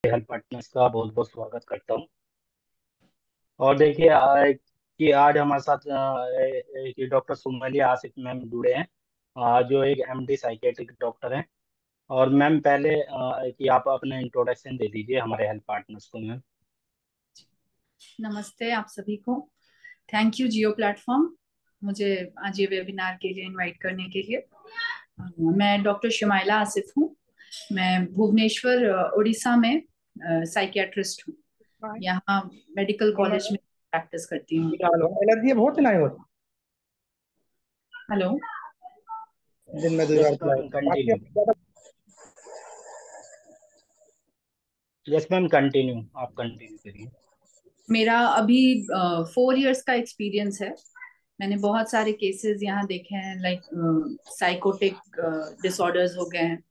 Health partners का बहुत बहुत स्वागत करता हूँ। और देखिए कि आज हमारे साथ डॉक्टर सुमैली आसिफ मैम जुड़े हैं, जो एक एमडी साइकेट्रिक डॉक्टर हैं। और मैम पहले कि आप अपना इंट्रोडक्शन दे दीजिए हमारे हेल्थ पार्टनर्स को मैम। नमस्ते आप सभी को। थैंक यू जियो प्लेटफॉर्म मुझे आज ये वेबिनार के लिए इनवाइट करने के लिए। मैं डॉक्टर शमाइला आसिफ हूँ। मैं भुवनेश्वर उड़ीसा में साइकियाट्रिस्ट हूँ। यहाँ मेडिकल कॉलेज में प्रैक्टिस करती हूँ। एलर्जी बहुत नहीं होती हेलो। दिन में दो यस बार मैम बाकी कंटिन्यू। यस मैम कंटिन्यू, आप कंटिन्यू करिए। मेरा अभी 4 इयर्स का एक्सपीरियंस है। मैंने बहुत सारे केसेस यहाँ देखे हैं, लाइक साइकोटिक डिसऑर्डर्स हो गए हैं,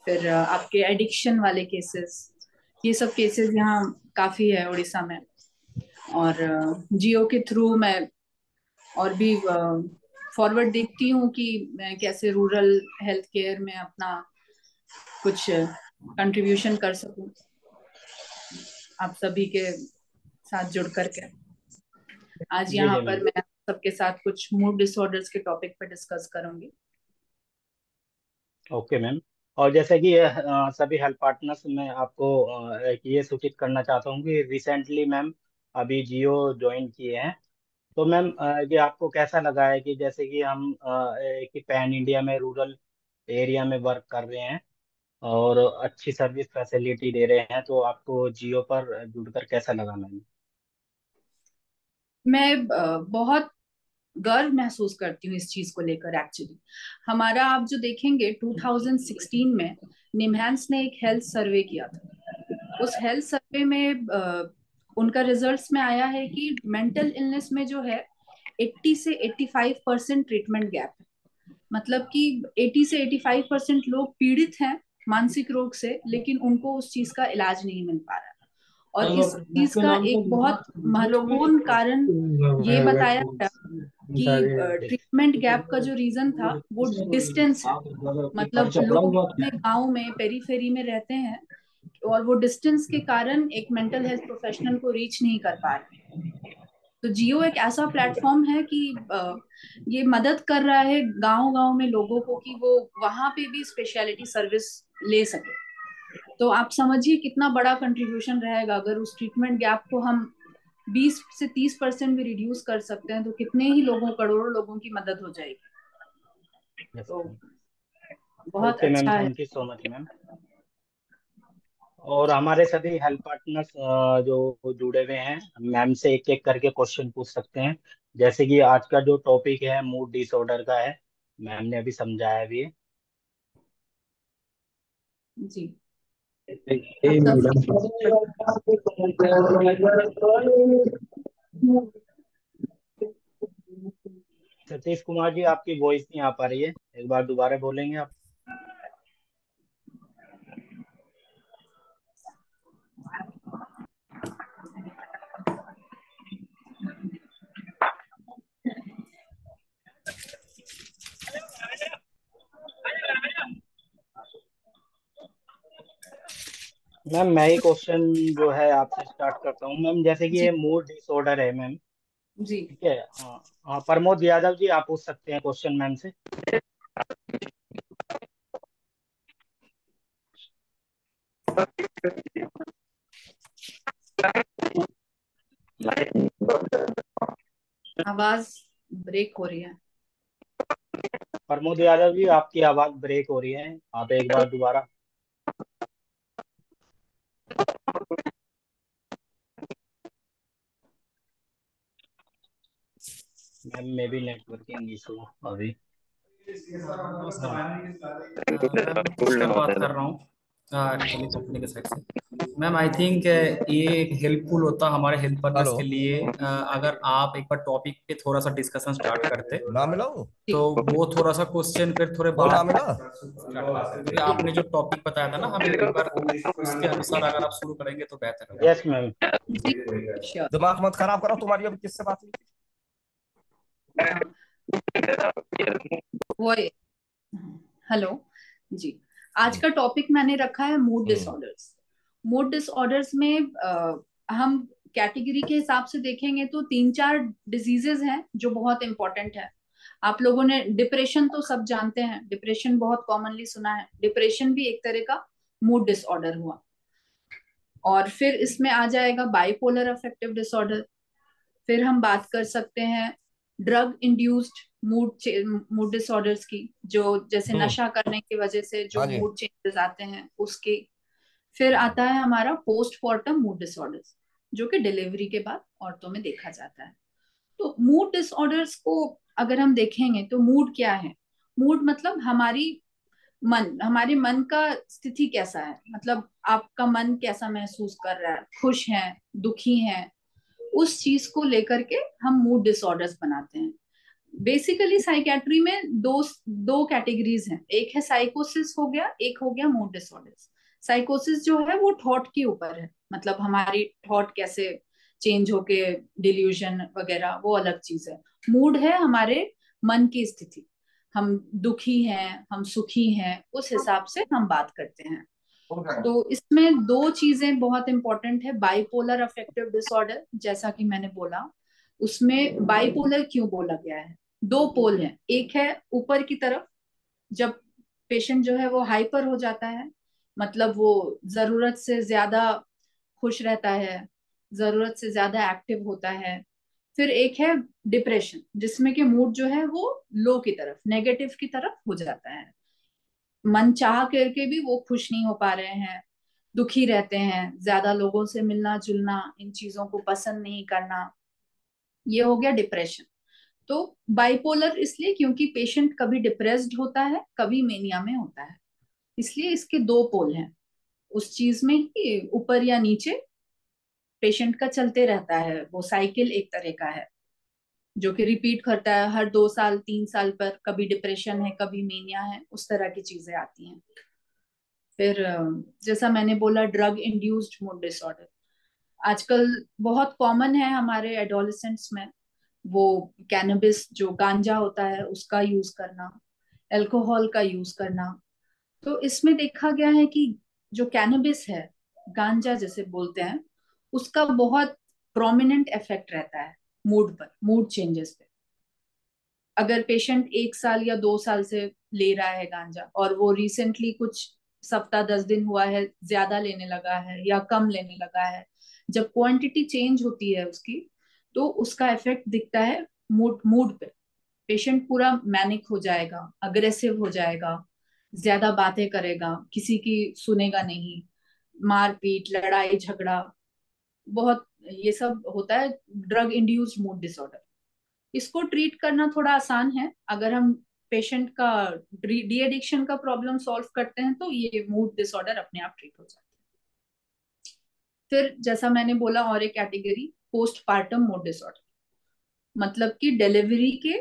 फिर आपके एडिक्शन वाले केसेस। ये सब केसेस यहाँ काफी है उड़ीसा में। और जियो के थ्रू मैं और भी फॉरवर्ड देखती हूँ कि मैं कैसे रूरल हेल्थ केयर में अपना कुछ कंट्रीब्यूशन कर सकूं आप सभी के साथ जुड़ करके। आज जी यहाँ जी पर मैम। मैं सबके साथ कुछ मूड डिसऑर्डर्स के टॉपिक पर डिस्कस करूंगी। Okay ma'am. और जैसे कि सभी हेल्थ पार्टनर्स, मैं आपको एक ये सूचित करना चाहता हूँ कि रिसेंटली मैम अभी जियो ज्वाइन किए हैं। तो मैम ये आपको कैसा लगा है कि जैसे कि हम कि पैन इंडिया में रूरल एरिया में वर्क कर रहे हैं और अच्छी सर्विस फैसिलिटी दे रहे हैं, तो आपको जियो पर जुड़कर कैसा लगा मैम? मैं बहुत गर्व महसूस करती हूँ इस चीज को लेकर। एक्चुअली हमारा आप जो देखेंगे 2016 में निमहांस ने एक हेल्थ सर्वे किया था। उस हेल्थ सर्वे में उनका रिजल्ट्स में आया है कि मेंटल इलनेस में जो है 80 से 85% ट्रीटमेंट गैप है। मतलब कि 80 से 85% लोग पीड़ित हैं मानसिक रोग से, लेकिन उनको उस चीज का इलाज नहीं मिल पा रहा है। और इस चीज का एक बहुत महत्वपूर्ण कारण ये बताया गया कि ट्रीटमेंट गैप का जो रीजन था वो डिस्टेंस है। मतलब लोग अपने गांव में पेरीफेरी में रहते हैं और वो डिस्टेंस के कारण एक मेंटल हेल्थ प्रोफेशनल को रीच नहीं कर पा रहे। तो जियो एक ऐसा प्लेटफॉर्म है कि ये मदद कर रहा है गांव गांव में लोगों को कि वो वहां पे भी स्पेशलिटी सर्विस ले सके। तो आप समझिए कितना बड़ा कंट्रीब्यूशन रहेगा अगर उस ट्रीटमेंट गैप को हम 20 से 30% भी रिड्यूस कर सकते हैं, तो कितने ही लोगों, करोड़ों लोगों की मदद हो जाएगी। यस तो मैम। बहुत ओके मैम, अच्छा है। Thank you so much ma'am. और हमारे सभी हेल्थ पार्टनर्स जो जुड़े हुए हैं, मैम से एक एक करके क्वेश्चन पूछ सकते हैं। जैसे कि आज का जो टॉपिक है मूड डिसऑर्डर का है, मैम ने अभी समझाया भी है। जी। अब सब सतीश कुमार जी, आपकी वॉइस नहीं आ पा रही है, एक बार दोबारा बोलेंगे आप? मैम मैं ही क्वेश्चन जो है आपसे स्टार्ट करता हूँ मैम। जैसे कि जी। ये मूड डिसऑर्डर है मैम, जी। ठीक है। हाँ हाँ, प्रमोद यादव जी आप पूछ सकते हैं क्वेश्चन मैम से। आवाज ब्रेक हो रही है। प्रमोद यादव जी, आपकी आवाज ब्रेक हो रही है, आप एक बार दोबारा। मैम मे भी नेटवर्किंग इशू अभी। नमस्कार मैम, मैं पुष्कर बात कर रहा हूँ टेली कंपनी के साइड से। मैम आई थिंक ये एक हेल्पफुल होता हमारे हेल्थ पार्टनर्स हेलो। के लिए अगर आप एक बार टॉपिक पे थोड़ा सा डिस्कशन स्टार्ट करते ना मिलाओ। तो वो थोड़ा सा क्वेश्चन फिर थोड़े फोन ना बाद मिला। स्टार्ट करते, क्योंकि आपने जो टॉपिक बताया था ना हमें एक बार उसके अनुसार अगर आप शुरू करेंगे तो बेहतर होगा। Yes ma'am. जी श्योर। दिमाग मत खराब करो, तुम्हारी अभी किससे बात हुई थी? वो हेलो। जी। आज का टॉपिक मैंने रखा है मूड हम्म। डिसऑर्डर्स। मूड डिसऑर्डर्स में हम कैटेगरी के हिसाब से देखेंगे तो 3-4 डिजीजेस हैं जो बहुत इंपॉर्टेंट है। आप लोगों ने डिप्रेशन तो सब जानते हैं, डिप्रेशन बहुत कॉमनली सुना है। डिप्रेशन भी एक तरह का मूड डिसऑर्डर हुआ। और फिर इसमें आ जाएगा बाइपोलर अफेक्टिव डिसऑर्डर। फिर हम बात कर सकते हैं ड्रग इंड्यूस्ड मूड डिसऑर्डर्स की, जो जैसे हम्म। नशा करने की वजह से जो हाँ जी। मूड चेंजेस आते हैं उसके। फिर आता है हमारा पोस्टमार्टम मूड डिसऑर्डर्स, जो कि डिलीवरी के बाद औरतों में देखा जाता है। तो मूड डिसऑर्डर्स को अगर हम देखेंगे तो मूड क्या है? मूड मतलब हमारे मन का स्थिति कैसा है, मतलब आपका मन कैसा महसूस कर रहा है, खुश है, दुखी है, उस चीज को लेकर के हम मूड डिसऑर्डर्स बनाते हैं। बेसिकली साइकेट्री में दो दो कैटेगरीज हैं, एक है साइकोसिस हो गया, एक हो गया मूड डिसऑर्डर्स। साइकोसिस जो है वो थॉट के ऊपर है, मतलब हमारी थॉट कैसे चेंज होके डिल्यूजन वगैरह, वो अलग चीज है। मूड है हमारे मन की स्थिति, हम दुखी हैं, हम सुखी हैं, उस हिसाब से हम बात करते हैं। तो इसमें दो चीजें बहुत इंपॉर्टेंट है। बाइपोलर अफेक्टिव डिसऑर्डर, जैसा कि मैंने बोला, उसमें बाइपोलर क्यों बोला गया है? दो पोल हैं, एक है ऊपर की तरफ, जब पेशेंट जो है वो हाइपर हो जाता है, मतलब वो जरूरत से ज्यादा खुश रहता है, जरूरत से ज्यादा एक्टिव होता है। फिर एक है डिप्रेशन, जिसमें कि मूड जो है वो लो की तरफ, नेगेटिव की तरफ हो जाता है। मन चाह करके भी वो खुश नहीं हो पा रहे हैं, दुखी रहते हैं, ज्यादा लोगों से मिलना जुलना, इन चीजों को पसंद नहीं करना, ये हो गया डिप्रेशन। तो बाइपोलर इसलिए क्योंकि पेशेंट कभी डिप्रेस्ड होता है, कभी मेनिया में होता है, इसलिए इसके दो पोल हैं। उस चीज में ही ऊपर या नीचे पेशेंट का चलते रहता है, वो साइकिल एक तरह का है जो कि रिपीट करता है हर 2 साल 3 साल पर, कभी डिप्रेशन है, कभी मेनिया है, उस तरह की चीजें आती हैं। फिर जैसा मैंने बोला ड्रग इंड्यूस्ड मूड डिसऑर्डर आजकल बहुत कॉमन है हमारे एडोलेसेंट्स में। वो कैनबिस जो गांजा होता है उसका यूज करना, अल्कोहल का यूज करना। तो इसमें देखा गया है कि जो कैनबिस है, गांजा जैसे बोलते हैं, उसका बहुत प्रोमिनेंट इफेक्ट रहता है मूड पर, मूड चेंजेस पे। अगर पेशेंट 1 साल या 2 साल से ले रहा है गांजा और वो रिसेंटली कुछ सप्ताह 10 दिन हुआ है ज्यादा लेने लगा है या कम लेने लगा है, जब क्वांटिटी चेंज होती है उसकी, तो उसका इफेक्ट दिखता है मूड मूड पे। पेशेंट पूरा मैनिक हो जाएगा, अग्रेसिव हो जाएगा, ज्यादा बातें करेगा, किसी की सुनेगा नहीं, मारपीट, लड़ाई झगड़ा, बहुत ये सब होता है ड्रग इंड्यूस्ड मूड डिसऑर्डर। इसको ट्रीट करना थोड़ा आसान है, अगर हम पेशेंट का डी एडिक्शन का प्रॉब्लम सॉल्व करते हैं तो ये मूड डिसऑर्डर अपने आप ट्रीट हो जाता है। फिर जैसा मैंने बोला और एक कैटेगरी पोस्टपार्टम मूड डिसऑर्डर, मतलब कि डिलीवरी के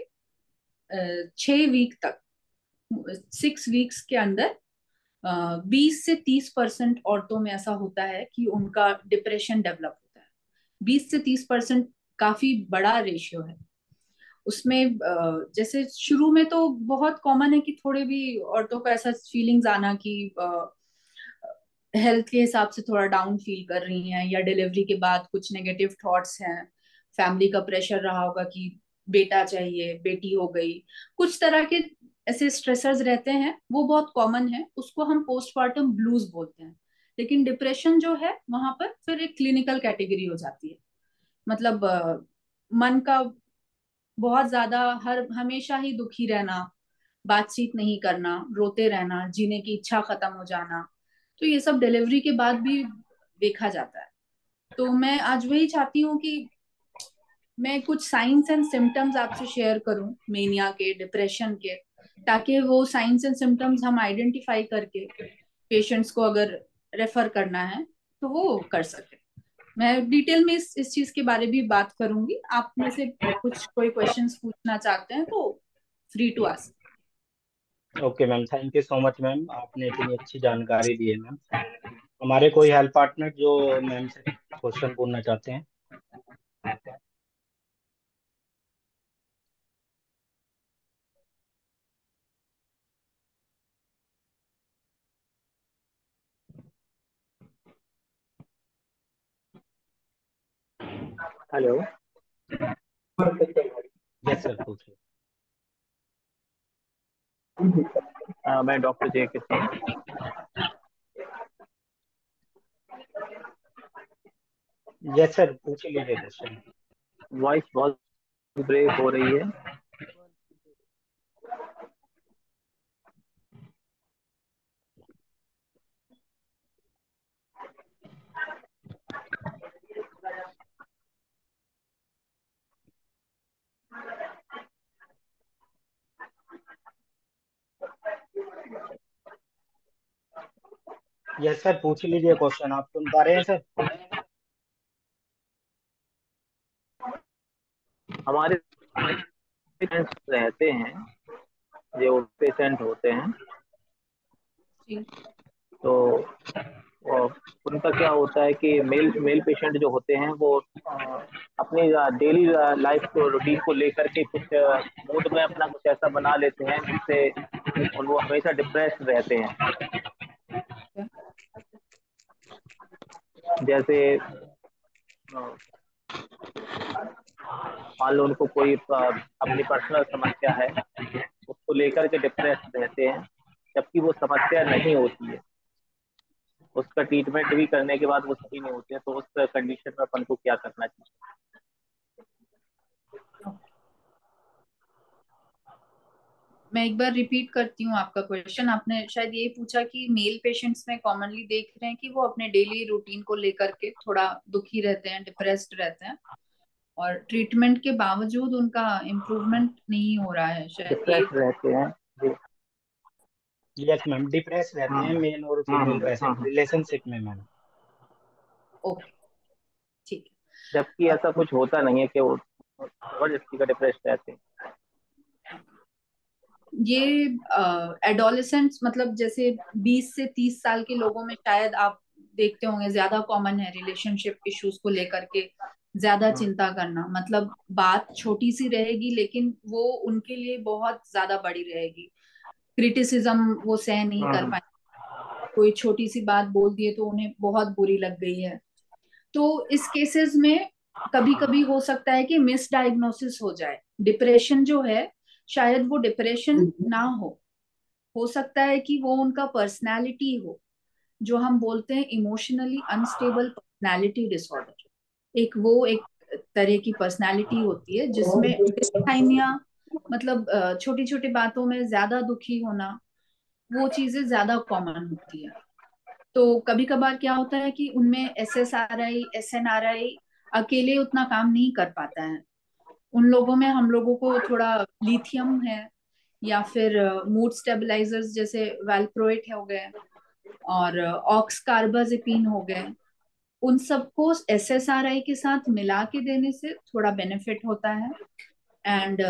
6 वीक तक, 6 वीक्स के अंदर 20 से 30% औरतों में ऐसा होता है कि उनका डिप्रेशन डेवलप होता है। 20 से 30% काफी बड़ा रेशियो है। उसमें जैसे शुरू में तो बहुत कॉमन है कि थोड़े भी औरतों को ऐसा फीलिंग्स आना कि हेल्थ के हिसाब से थोड़ा डाउन फील कर रही हैं, या डिलीवरी के बाद कुछ नेगेटिव थॉट्स हैं, फैमिली का प्रेशर रहा होगा कि बेटा चाहिए, बेटी हो गई, कुछ तरह के ऐसे स्ट्रेसर्स रहते हैं, वो बहुत कॉमन है, उसको हम पोस्टमार्टम ब्लूज बोलते हैं। लेकिन डिप्रेशन जो है वहां पर फिर एक क्लिनिकल कैटेगरी हो जाती है, मतलब मन का बहुत ज्यादा, हर हमेशा ही दुखी रहना, बातचीत नहीं करना, रोते रहना, जीने की इच्छा खत्म हो जाना, तो ये सब डिलीवरी के बाद भी देखा जाता है। तो मैं आज वही चाहती हूँ कि मैं कुछ साइंस एंड सिम्टम्स आपसे शेयर करूं मेनिया के, डिप्रेशन के, ताकि वो साइंस एंड सिम्टम्स हम आइडेंटिफाई करके पेशेंट्स को अगर रेफर करना है तो वो कर सके। मैं डिटेल में इस चीज के बारे में भी बात करूंगी। आप में से कुछ कोई क्वेश्चंस पूछना चाहते हैं तो free to ask. Okay ma'am, thank you so much ma'am, आपने इतनी अच्छी जानकारी दी है मैम। हमारे कोई हेल्प पार्टनर जो मैम से क्वेश्चन पूछना चाहते हैं? हेलो। यस सर, पूछिए। मैं डॉक्टर जय किशन। यस सर, पूछ लीजिए क्वेश्चन। वॉइस बहुत ब्रेक हो रही है। यस सर, पूछ लीजिए क्वेश्चन। आप सुन पा रहे हैं सर? हमारे पेशेंट्स रहते हैं, जो पेशेंट होते हैं, जी। तो वो, उनका क्या होता है कि मेल मेल पेशेंट जो होते हैं वो अपनी डेली लाइफ को रूटीन को लेकर के कुछ मूड में अपना कुछ ऐसा बना लेते हैं जिससे वो हमेशा डिप्रेस्ड रहते हैं। जैसे मान लो उनको कोई अपनी पर्सनल समस्या है, उसको लेकर के डिप्रेस्ड रहते हैं, जबकि वो समस्या नहीं होती है। उसका ट्रीटमेंट भी करने के बाद वो सही नहीं होते हैं, तो उस कंडीशन में अपन को क्या करना चाहिए? मैं एक बार रिपीट करती हूँ आपका क्वेश्चन। आपने शायद ये पूछा कि मेल पेशेंट्स में कॉमनली देख रहे हैं कि वो अपने डेली रूटीन को लेकर के थोड़ा दुखी रहते हैं, डिप्रेस्ड रहते हैं, और ट्रीटमेंट के बावजूद उनका इम्प्रूवमेंट नहीं हो रहा है, शायद ये। डिप्रेस्ड रहते हैं जी। यस मैम, डिप्रेस रहते हैं मेल और फीमेल पेशेंट हाँ। रिलेशनशिप में मैम। ओके, ठीक जबकि है। ऐसा कुछ होता नहीं है कि वो जबरदस्ती का डिप्रेस्ड रहते हैं। ये एडोलेसेंट्स मतलब जैसे 20 से 30 साल के लोगों में शायद आप देखते होंगे ज्यादा कॉमन है रिलेशनशिप इश्यूज को लेकर के ज्यादा चिंता करना। मतलब बात छोटी सी रहेगी लेकिन वो उनके लिए बहुत ज्यादा बड़ी रहेगी। क्रिटिसिज्म वो सह नहीं कर पाए, कोई छोटी सी बात बोल दिए तो उन्हें बहुत बुरी लग गई है। तो इस केसेस में कभी कभी हो सकता है कि मिसडायग्नोसिस हो जाए। डिप्रेशन जो है, शायद वो डिप्रेशन ना हो सकता है कि वो उनका पर्सनालिटी हो, जो हम बोलते हैं इमोशनली अनस्टेबल पर्सनालिटी डिसऑर्डर। एक तरह की पर्सनालिटी होती है जिसमें डिसथाइमिया, मतलब छोटी छोटी बातों में ज्यादा दुखी होना, वो चीजें ज्यादा कॉमन होती है। तो कभी कभार क्या होता है कि उनमें SSRI SNRI अकेले उतना काम नहीं कर पाता है। उन लोगों में हम लोगों को थोड़ा लिथियम है, या फिर मूड स्टेबलाइजर्स जैसे वैल्प्रोएट हो गए, और ऑक्स कार्बाजेपिन हो गए, उन सबको SSRI के साथ मिला के देने से थोड़ा बेनिफिट होता है। एंड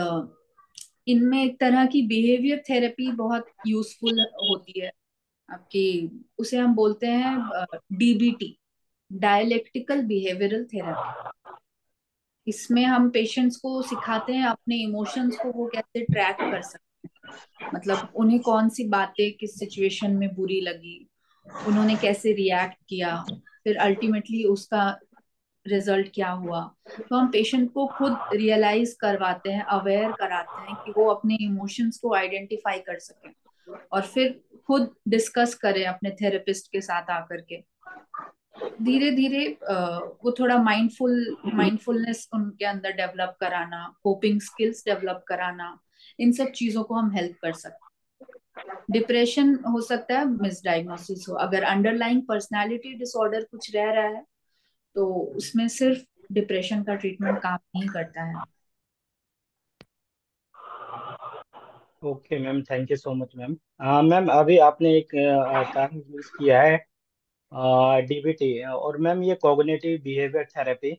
इनमें एक तरह की बिहेवियर थेरेपी बहुत यूजफुल होती है आपकी। उसे हम बोलते हैं DBT, डायलेक्टिकल बिहेवियरल थेरेपी। इसमें हम पेशेंट्स को सिखाते हैं अपने इमोशंस को वो कैसे ट्रैक कर सकते हैं। मतलब उन्हें कौन सी बातें किस सिचुएशन में बुरी लगी, उन्होंने कैसे रिएक्ट किया, फिर अल्टीमेटली उसका रिजल्ट क्या हुआ। तो हम पेशेंट को खुद रियलाइज करवाते हैं, अवेयर कराते हैं कि वो अपने इमोशंस को आइडेंटिफाई कर सकें, और फिर खुद डिस्कस करें अपने थेरेपिस्ट के साथ आकर के। धीरे धीरे वो थोड़ा माइंडफुलनेस उनके अंदर डेवलप कराना, कोपिंग स्किल्स डेवलप कराना, इन सब चीजों को हम हेल्प कर सकते हैं। डिप्रेशन हो सकता है मिसडायग्नोसिस हो, अगर अंडरलाइंग पर्सनालिटी डिसऑर्डर कुछ रह रहा है तो उसमें सिर्फ डिप्रेशन का ट्रीटमेंट काम नहीं करता है। Okay ma'am, thank you so much ma'am. Ma'am, अभी आपने एक टर्म यूज किया है, डीबीटी, और मैम ये कॉग्निटिव बिहेवियर थेरेपी,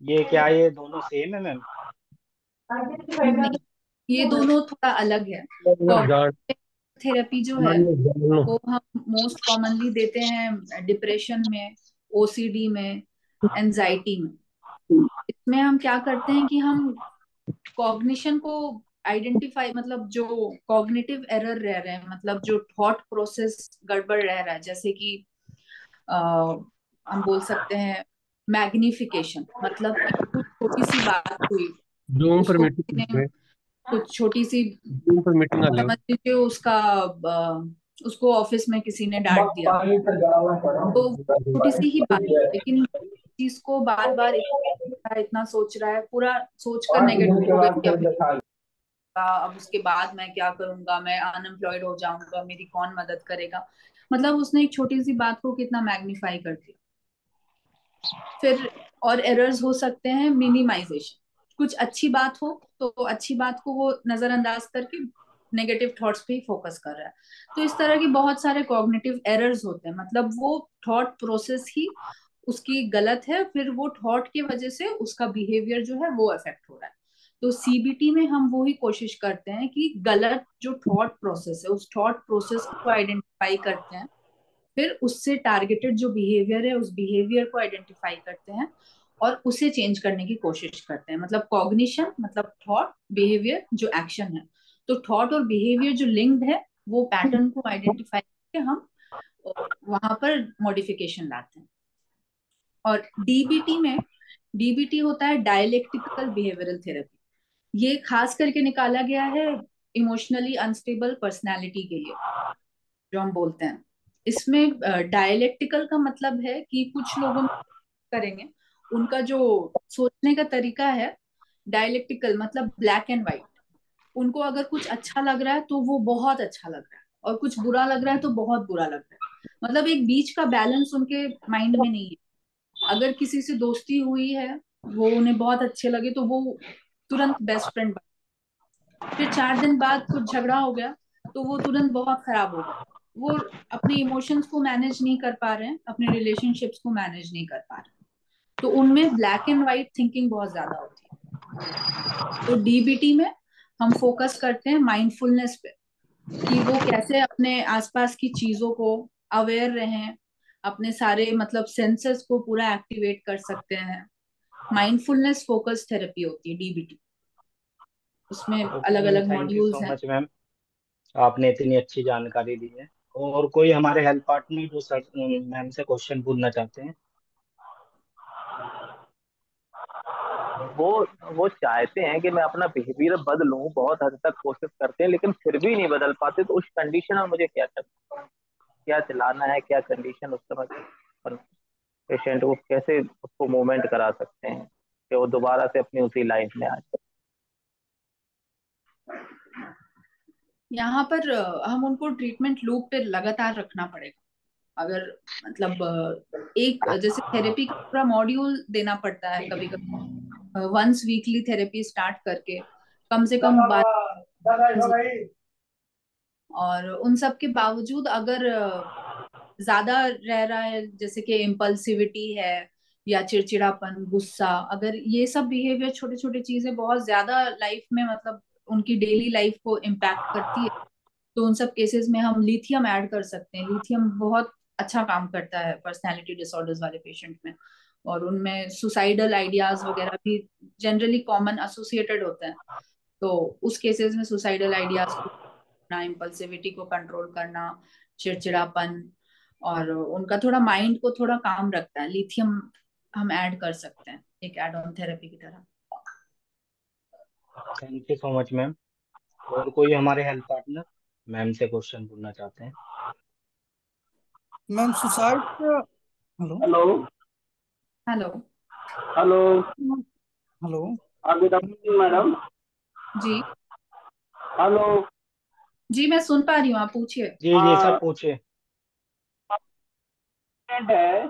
ये क्या ये दोनों सेम है मैम? नहीं, ये दोनों थोड़ा अलग है। कॉग्निटिव थेरेपी जो है वो हम मोस्ट कॉमनली देते हैं डिप्रेशन में, OCD में, एंजाइटी में। इसमें हम क्या करते हैं कि हम कॉग्निशन को आइडेंटिफाई, मतलब जो कॉग्निटिव एरर रह रहे हैं, मतलब जो थॉट प्रोसेस गड़बड़ रह रहा है, जैसे कि आ, हम बोल सकते हैं मैग्निफिकेशन, मतलब कि कुछ छोटी सी बात हुई, जूम पर उसको मीटिंग किसी ने कुछ छोटी सी, जूम पर मीटिंग आ समझ लीजिए उसको ऑफिस में किसी ने डांट दिया, तो छोटी सी ही बात है, लेकिन चीज को बार बार इतना सोच रहा है, पूरा सोचकर नेगेटिव हो गया कि अब उसके बाद मैं क्या करूंगा, मैं अनएम्प्लॉयड हो जाऊंगा, मेरी कौन मदद करेगा। मतलब उसने एक छोटी सी बात को कितना मैग्नीफाई कर दिया। फिर और एरर्स हो सकते हैं मिनिमाइजेशन, कुछ अच्छी बात हो तो अच्छी बात को वो नजरअंदाज करके नेगेटिव थॉट्स पे ही फोकस कर रहा है। तो इस तरह के बहुत सारे कॉग्निटिव एरर्स होते हैं, मतलब वो थॉट प्रोसेस ही उसकी गलत है, फिर वो थॉट की वजह से उसका बिहेवियर जो है वो अफेक्ट हो रहा है। तो सीबीटी में हम वो ही कोशिश करते हैं कि गलत जो थॉट प्रोसेस है उस थॉट प्रोसेस को आइडेंटिफाई करते हैं, फिर उससे टारगेटेड जो बिहेवियर है उस बिहेवियर को आइडेंटिफाई करते हैं और उसे चेंज करने की कोशिश करते हैं। मतलब कॉग्निशन मतलब थॉट, बिहेवियर जो एक्शन है, तो थॉट और बिहेवियर जो लिंक्ड है वो पैटर्न को आइडेंटिफाई करके हम वहां पर मॉडिफिकेशन लाते हैं। और डीबीटी में, डीबीटी होता है डायलेक्टिकल बिहेवियरल थेरेपी। ये खास करके निकाला गया है इमोशनली अनस्टेबल पर्सनालिटी के लिए, जो हम बोलते हैं। इसमें डायलेक्टिकल का मतलब है कि कुछ लोगों में करेंगे, उनका जो सोचने का तरीका है डायलेक्टिकल मतलब ब्लैक एंड व्हाइट। उनको अगर कुछ अच्छा लग रहा है तो वो बहुत अच्छा लग रहा है, और कुछ बुरा लग रहा है तो बहुत बुरा लग रहा है। मतलब एक बीच का बैलेंस उनके माइंड में नहीं है। अगर किसी से दोस्ती हुई है, वो उन्हें बहुत अच्छे लगे तो वो तुरंत बेस्ट फ्रेंड बन, फिर 4 दिन बाद कुछ झगड़ा हो गया तो वो तुरंत बहुत खराब हो गया। वो अपने इमोशंस को मैनेज नहीं कर पा रहे हैं, अपने रिलेशनशिप्स को मैनेज नहीं कर पा रहे हैं, तो उनमें ब्लैक एंड व्हाइट थिंकिंग बहुत ज्यादा होती है। तो डीबीटी में हम फोकस करते हैं माइंडफुलनेस पे, कि वो कैसे अपने आसपास की चीजों को अवेयर रहें, अपने सारे मतलब सेंसेस को पूरा एक्टिवेट कर सकते हैं। माइंडफुलनेस फोकस थेरेपी होती है डीबीटी, उसमें अलग ओके मैम, अलग थैंक यू मॉड्यूल्स सो हैं। मच मैम, आपने इतनी अच्छी जानकारी दी है। और कोई हमारे हेल्थ पार्टनर जो सर मैम से क्वेश्चन पूछना चाहते हैं? वो वो चाहते हैं कि मैं अपना बिहेवियर बदलूं, बहुत हद तक कोशिश करते हैं लेकिन फिर भी नहीं बदल पाते। तो उस कंडीशन में मुझे क्या करना, क्या चलाना है, क्या कंडीशन उस समय पेशेंट को कैसे उसको मूवमेंट करा सकते हैं कि वो दोबारा से अपनी उसी लाइफ में आ जाए। यहाँ पर हम उनको ट्रीटमेंट लूप पे लगातार रखना पड़ेगा। अगर मतलब एक जैसे थेरेपी का पूरा मॉड्यूल देना पड़ता है कभी कभी, वंस वीकली थेरेपी स्टार्ट करके कम से कम 12। और उन सब के बावजूद अगर ज्यादा रह रहा है, जैसे कि इम्पल्सिविटी है या चिड़चिड़ापन, गुस्सा, अगर ये सब बिहेवियर छोटे छोटे चीजें बहुत ज्यादा लाइफ में मतलब उनकी डेली लाइफ को इम्पैक्ट करती है, तो उन सब केसेस में हम लिथियम ऐड कर सकते हैं। लिथियम बहुत अच्छा काम करता है पर्सनालिटी डिसऑर्डर्स वाले पेशेंट में, और उनमें सुसाइडल आइडियाज वगैरह भी जनरली कॉमन एसोसिएटेड होते हैं। तो उस केसेस में सुसाइडल आइडियाज को करना, इम्पल्सिविटी को कंट्रोल करना, चिड़चिड़ापन, और उनका थोड़ा माइंड को थोड़ा काम रखता है। लिथियम हम ऐड कर सकते हैं एक एड ऑन थेरेपी की तरह। Thank you so much ma'am. और कोई हमारे हेल्थ पार्टनर मैम से क्वेश्चन पूछना चाहते हैं? Ma'am suicide. Hello. Hello. Hello. Hello. Hello. Good afternoon madam. जी। हेलो। जी मैं सुन पा रही हूँ, आप पूछिए। जी जी सर पूछिए। है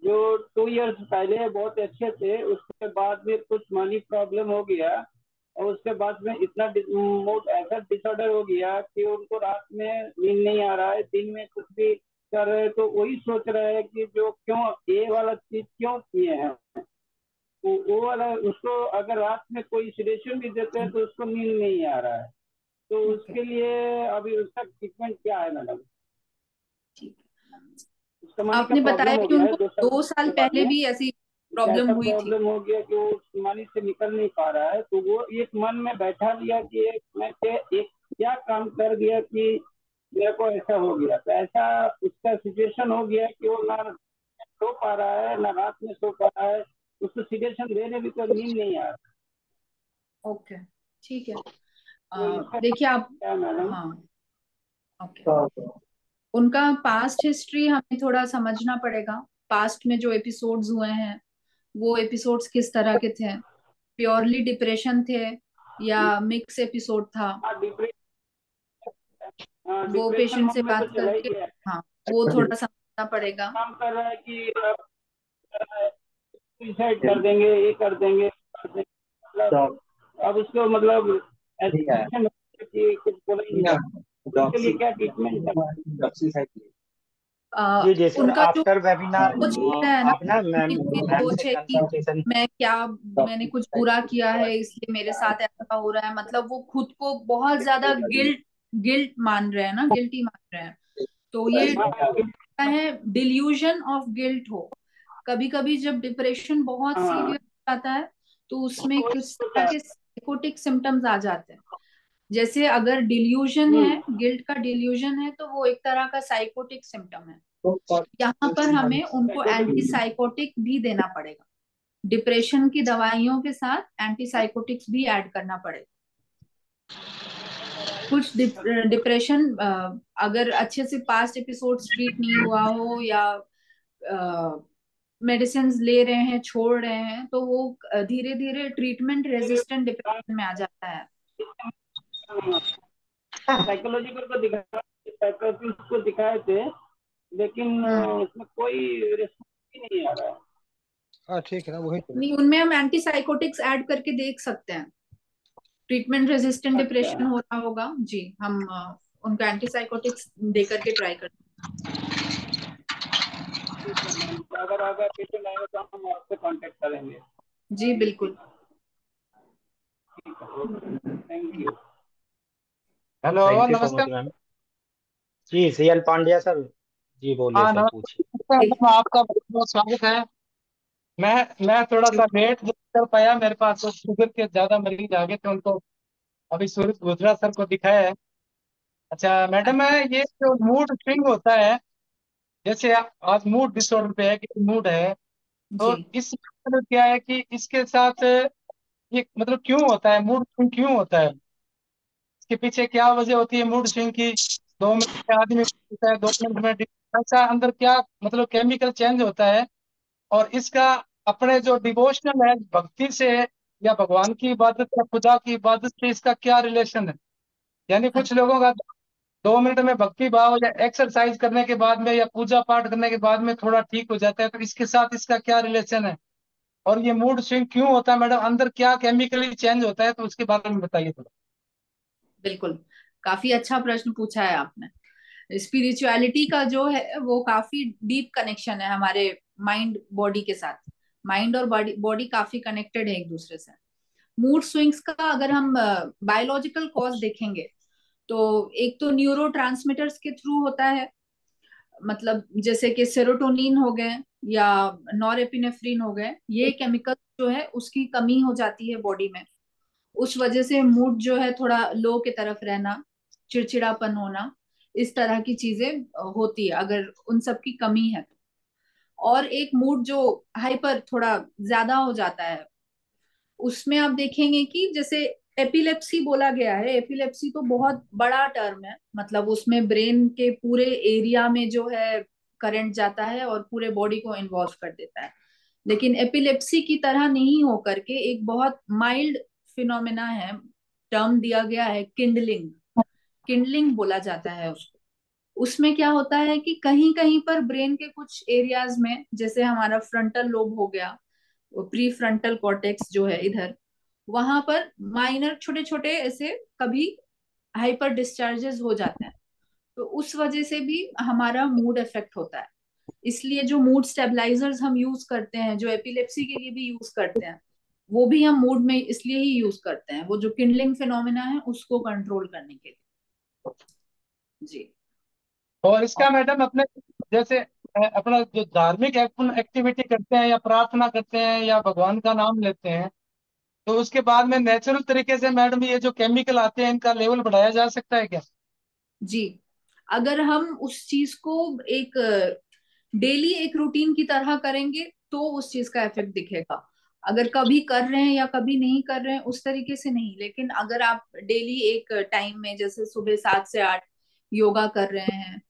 जो 2 इयर्स पहले बहुत अच्छे थे, उसके बाद में कुछ मनी प्रॉब्लम हो गया, और उसके बाद में इतना मूड ऐसा डिसऑर्डर हो गया कि उनको रात में नींद नहीं आ रहा है, दिन में कुछ भी कर रहे हैं तो वही सोच रहे हैं कि जो क्यों ये वाला चीज क्यों किए हैं। वो वाला उसको अगर रात में कोई सजेशन भी देते हैं तो उसको नींद नहीं आ रहा है। तो ओके, उसके लिए अभी उसका ट्रीटमेंट क्या है मैडम? ठीक उसका है। मनी का आपने बताया प्रॉब्लम हो कि गया है उनको 2 साल 2 साल के बाद पहले में। भी ऐसी प्रॉब्लम कैसा हुई थी। प्रॉब्लम हो गया कि वो उस मनी से निकल नहीं पा रहा है, तो वो एक मन में बैठा लिया कि एक क्या काम कर दिया कि मेरे को ऐसा हो गया। तो ऐसा उसका सिचुएशन हो गया कि वो ना सो पा रहा है, ना रात में सो पा रहा है, उसको सिगरेशन देने भी कोई नींद नहीं आ रहा। ओके, ठीक है। तो इसका देखिए आप, क्या मैडम? हाँ, ओके, उनका पास्ट हिस्ट्री हमें थोड़ा समझना पड़ेगा। पास्ट में जो एपिसोड्स हुए हैं वो एपिसोड्स किस तरह के थे, प्योरली डिप्रेशन थे या मिक्स एपिसोड था, हाँ, वो डिप्रेशन पेशेंट मोड से में तो बात चला ही करके, गया है। हाँ, वो थोड़ा समझना पड़ेगा। काम कर रहा है कि सुसाइड कर देंगे, ये कर देंगे, मतलब अब उसको मतलब ऐसा कि कुछ बोला ही नहीं जाता। उसके लिए क्या ट्रीटमेंट है? जी जी सर, उनका जो आफ्टर वेबिनार सोच लेना है ना, आप ना मैम उनकी मैम सोच से है कि कंसल्टेशन। मैं क्या, मैंने कुछ बुरा किया है इसलिए मेरे साथ ऐसा हो रहा है, मतलब वो खुद को बहुत ज्यादा गिल्ट गिल्ट मान रहे हैं ना, गिल्टी मान रहे हैं। तो ये है डिल्यूजन ऑफ गिल्ट हो। कभी कभी जब डिप्रेशन बहुत हाँ, सीवियर हो जाता है तो उसमें तो कुछ तरह के साइकोटिक सिम्टम्स आ जाते हैं। जैसे अगर डिल्यूजन है, गिल्ट का डिल्यूजन है, तो वो एक तरह का साइकोटिक सिम्टम है। यहाँ पर हमें उनको एंटी साइकोटिक भी देना पड़ेगा। डिप्रेशन की दवाइयों के साथ एंटी साइकोटिक्स भी ऐड करना पड़ेगा। कुछ डिप्रेशन अगर अच्छे से पास्ट एपिसोड्स ट्रीट नहीं हुआ हो या मेडिसिन ले रहे हैं, छोड़ रहे हैं, तो वो धीरे धीरे ट्रीटमेंट रेजिस्टेंट डिप्रेशन में आ जाता है। साइकोलॉजिकल को दिखाया, साइकोलॉजिस्ट को दिखाए थे, लेकिन उसमें कोई रिस्पॉन्स ही नहीं आ रहा है। हाँ ठीक है ना, वही तो। नहीं, उनमें हम एंटी साइकोटिक्स ऐड करके देख सकते हैं। ट्रीटमेंट रेजिस्टेंट अच्छा, डिप्रेशन हो रहा होगा जी, हम उनका एंटी साइकोटिक्स दे करके ट्राई करते ठीक है मैम, तो अगर अगर पेशेंट आएगा तो हम आपसे कांटेक्ट करेंगे। हैं जी, बिल्कुल। ठीक है, thank you. Hello, thank you so नमस्ते। Much ma'am. जी सीएल पांड्या सर, जी बोलिए हाँ सर, पूछिए। नमस्ते मैडम, आपका बहुत बहुत स्वागत है। मैं थोड़ा सा लेट कर पाया, मेरे पास तो शुगर के ज्यादा मरीज आ गए थे, उनको अभी सूरज गुजरा सर को दिखाया है। अच्छा मैडम, है ये जो मूड स्विंग होता है, जैसे आज मूड डिसऑर्डर पे है कि मूड है, तो जी, इस मतलब क्या है कि इसके साथ ये मतलब क्यों होता है, मूड स्विंग क्यों होता है, इसके पीछे क्या वजह होती है मूड स्विंग की? 2 मिनट में आदमी होता है, 2 मिनट में ऐसा अंदर क्या मतलब केमिकल चेंज होता है? और इसका अपने जो डिवोशनल है, भक्ति से या भगवान की इबादत या खुदा की इबादत से इसका क्या रिलेशन है? यानी कुछ लोगों का 2 मिनट में भक्ति भाव या एक्सरसाइज करने के बाद में या पूजा पाठ करने के बाद में थोड़ा ठीक हो जाता है, तो इसके साथ इसका क्या रिलेशन है? और ये मूड स्विंग क्यों होता है मैडम, अंदर क्या केमिकली चेंज होता है, तो उसके बारे में बताइए थोड़ा। बिल्कुल। काफी अच्छा प्रश्न पूछा है आपने। स्पिरिचुअलिटी का जो है वो काफी डीप कनेक्शन है हमारे माइंड बॉडी के साथ। माइंड और बॉडी बॉडी काफी कनेक्टेड है एक दूसरे से। मूड स्विंग्स का अगर हम बायोलॉजिकल कॉज देखेंगे तो एक तो न्यूरो के थ्रू होता है। मतलब जैसे कि सेरोटोनिन हो गए या नॉरएपिनेफ्रिन हो गए, ये केमिकल जो है उसकी कमी हो जाती है बॉडी में। उस वजह से मूड जो है थोड़ा लो की तरफ रहना, चिड़चिड़ापन होना, इस तरह की चीजें होती है अगर उन सब की कमी है तो। और एक मूड जो हाइपर थोड़ा ज्यादा हो जाता है, उसमें आप देखेंगे कि जैसे एपिलेप्सी बोला गया है। एपिलेप्सी तो बहुत बड़ा टर्म है, मतलब उसमें ब्रेन के पूरे एरिया में जो है करंट जाता है और पूरे बॉडी को इन्वॉल्व कर देता है। लेकिन एपिलेप्सी की तरह नहीं होकर के एक बहुत माइल्ड फिनोमेना है, टर्म दिया गया है किंडलिंग। किंडलिंग बोला जाता है उसको। उसमें क्या होता है कि कहीं कहीं पर ब्रेन के कुछ एरियाज में, जैसे हमारा फ्रंटल लोब हो गया, प्री फ्रंटल कॉर्टेक्स जो है इधर, वहां पर माइनर छोटे छोटे ऐसे कभी हाइपर डिस्चार्जेस हो जाते हैं। तो उस वजह से भी हमारा मूड इफेक्ट होता है। इसलिए जो मूड स्टेबलाइजर्स हम यूज करते हैं, जो एपिलेप्सी के लिए भी यूज करते हैं, वो भी हम मूड में इसलिए ही यूज करते हैं, वो जो किंडलिंग फिनोमेना है उसको कंट्रोल करने के लिए। जी, और इसका मैडम अपने जैसे अपना जो धार्मिक एक्टिविटी करते हैं या प्रार्थना करते हैं या भगवान का नाम लेते हैं, तो उसके बाद में नेचुरल तरीके से मैडम ये जो केमिकल आते हैं इनका लेवल बढ़ाया जा सकता है क्या? जी, अगर हम उस चीज को एक डेली एक रूटीन की तरह करेंगे तो उस चीज का इफेक्ट दिखेगा। अगर कभी कर रहे हैं या कभी नहीं कर रहे हैं उस तरीके से नहीं, लेकिन अगर आप डेली एक टाइम में जैसे सुबह 7 से 8 योगा कर रहे हैं,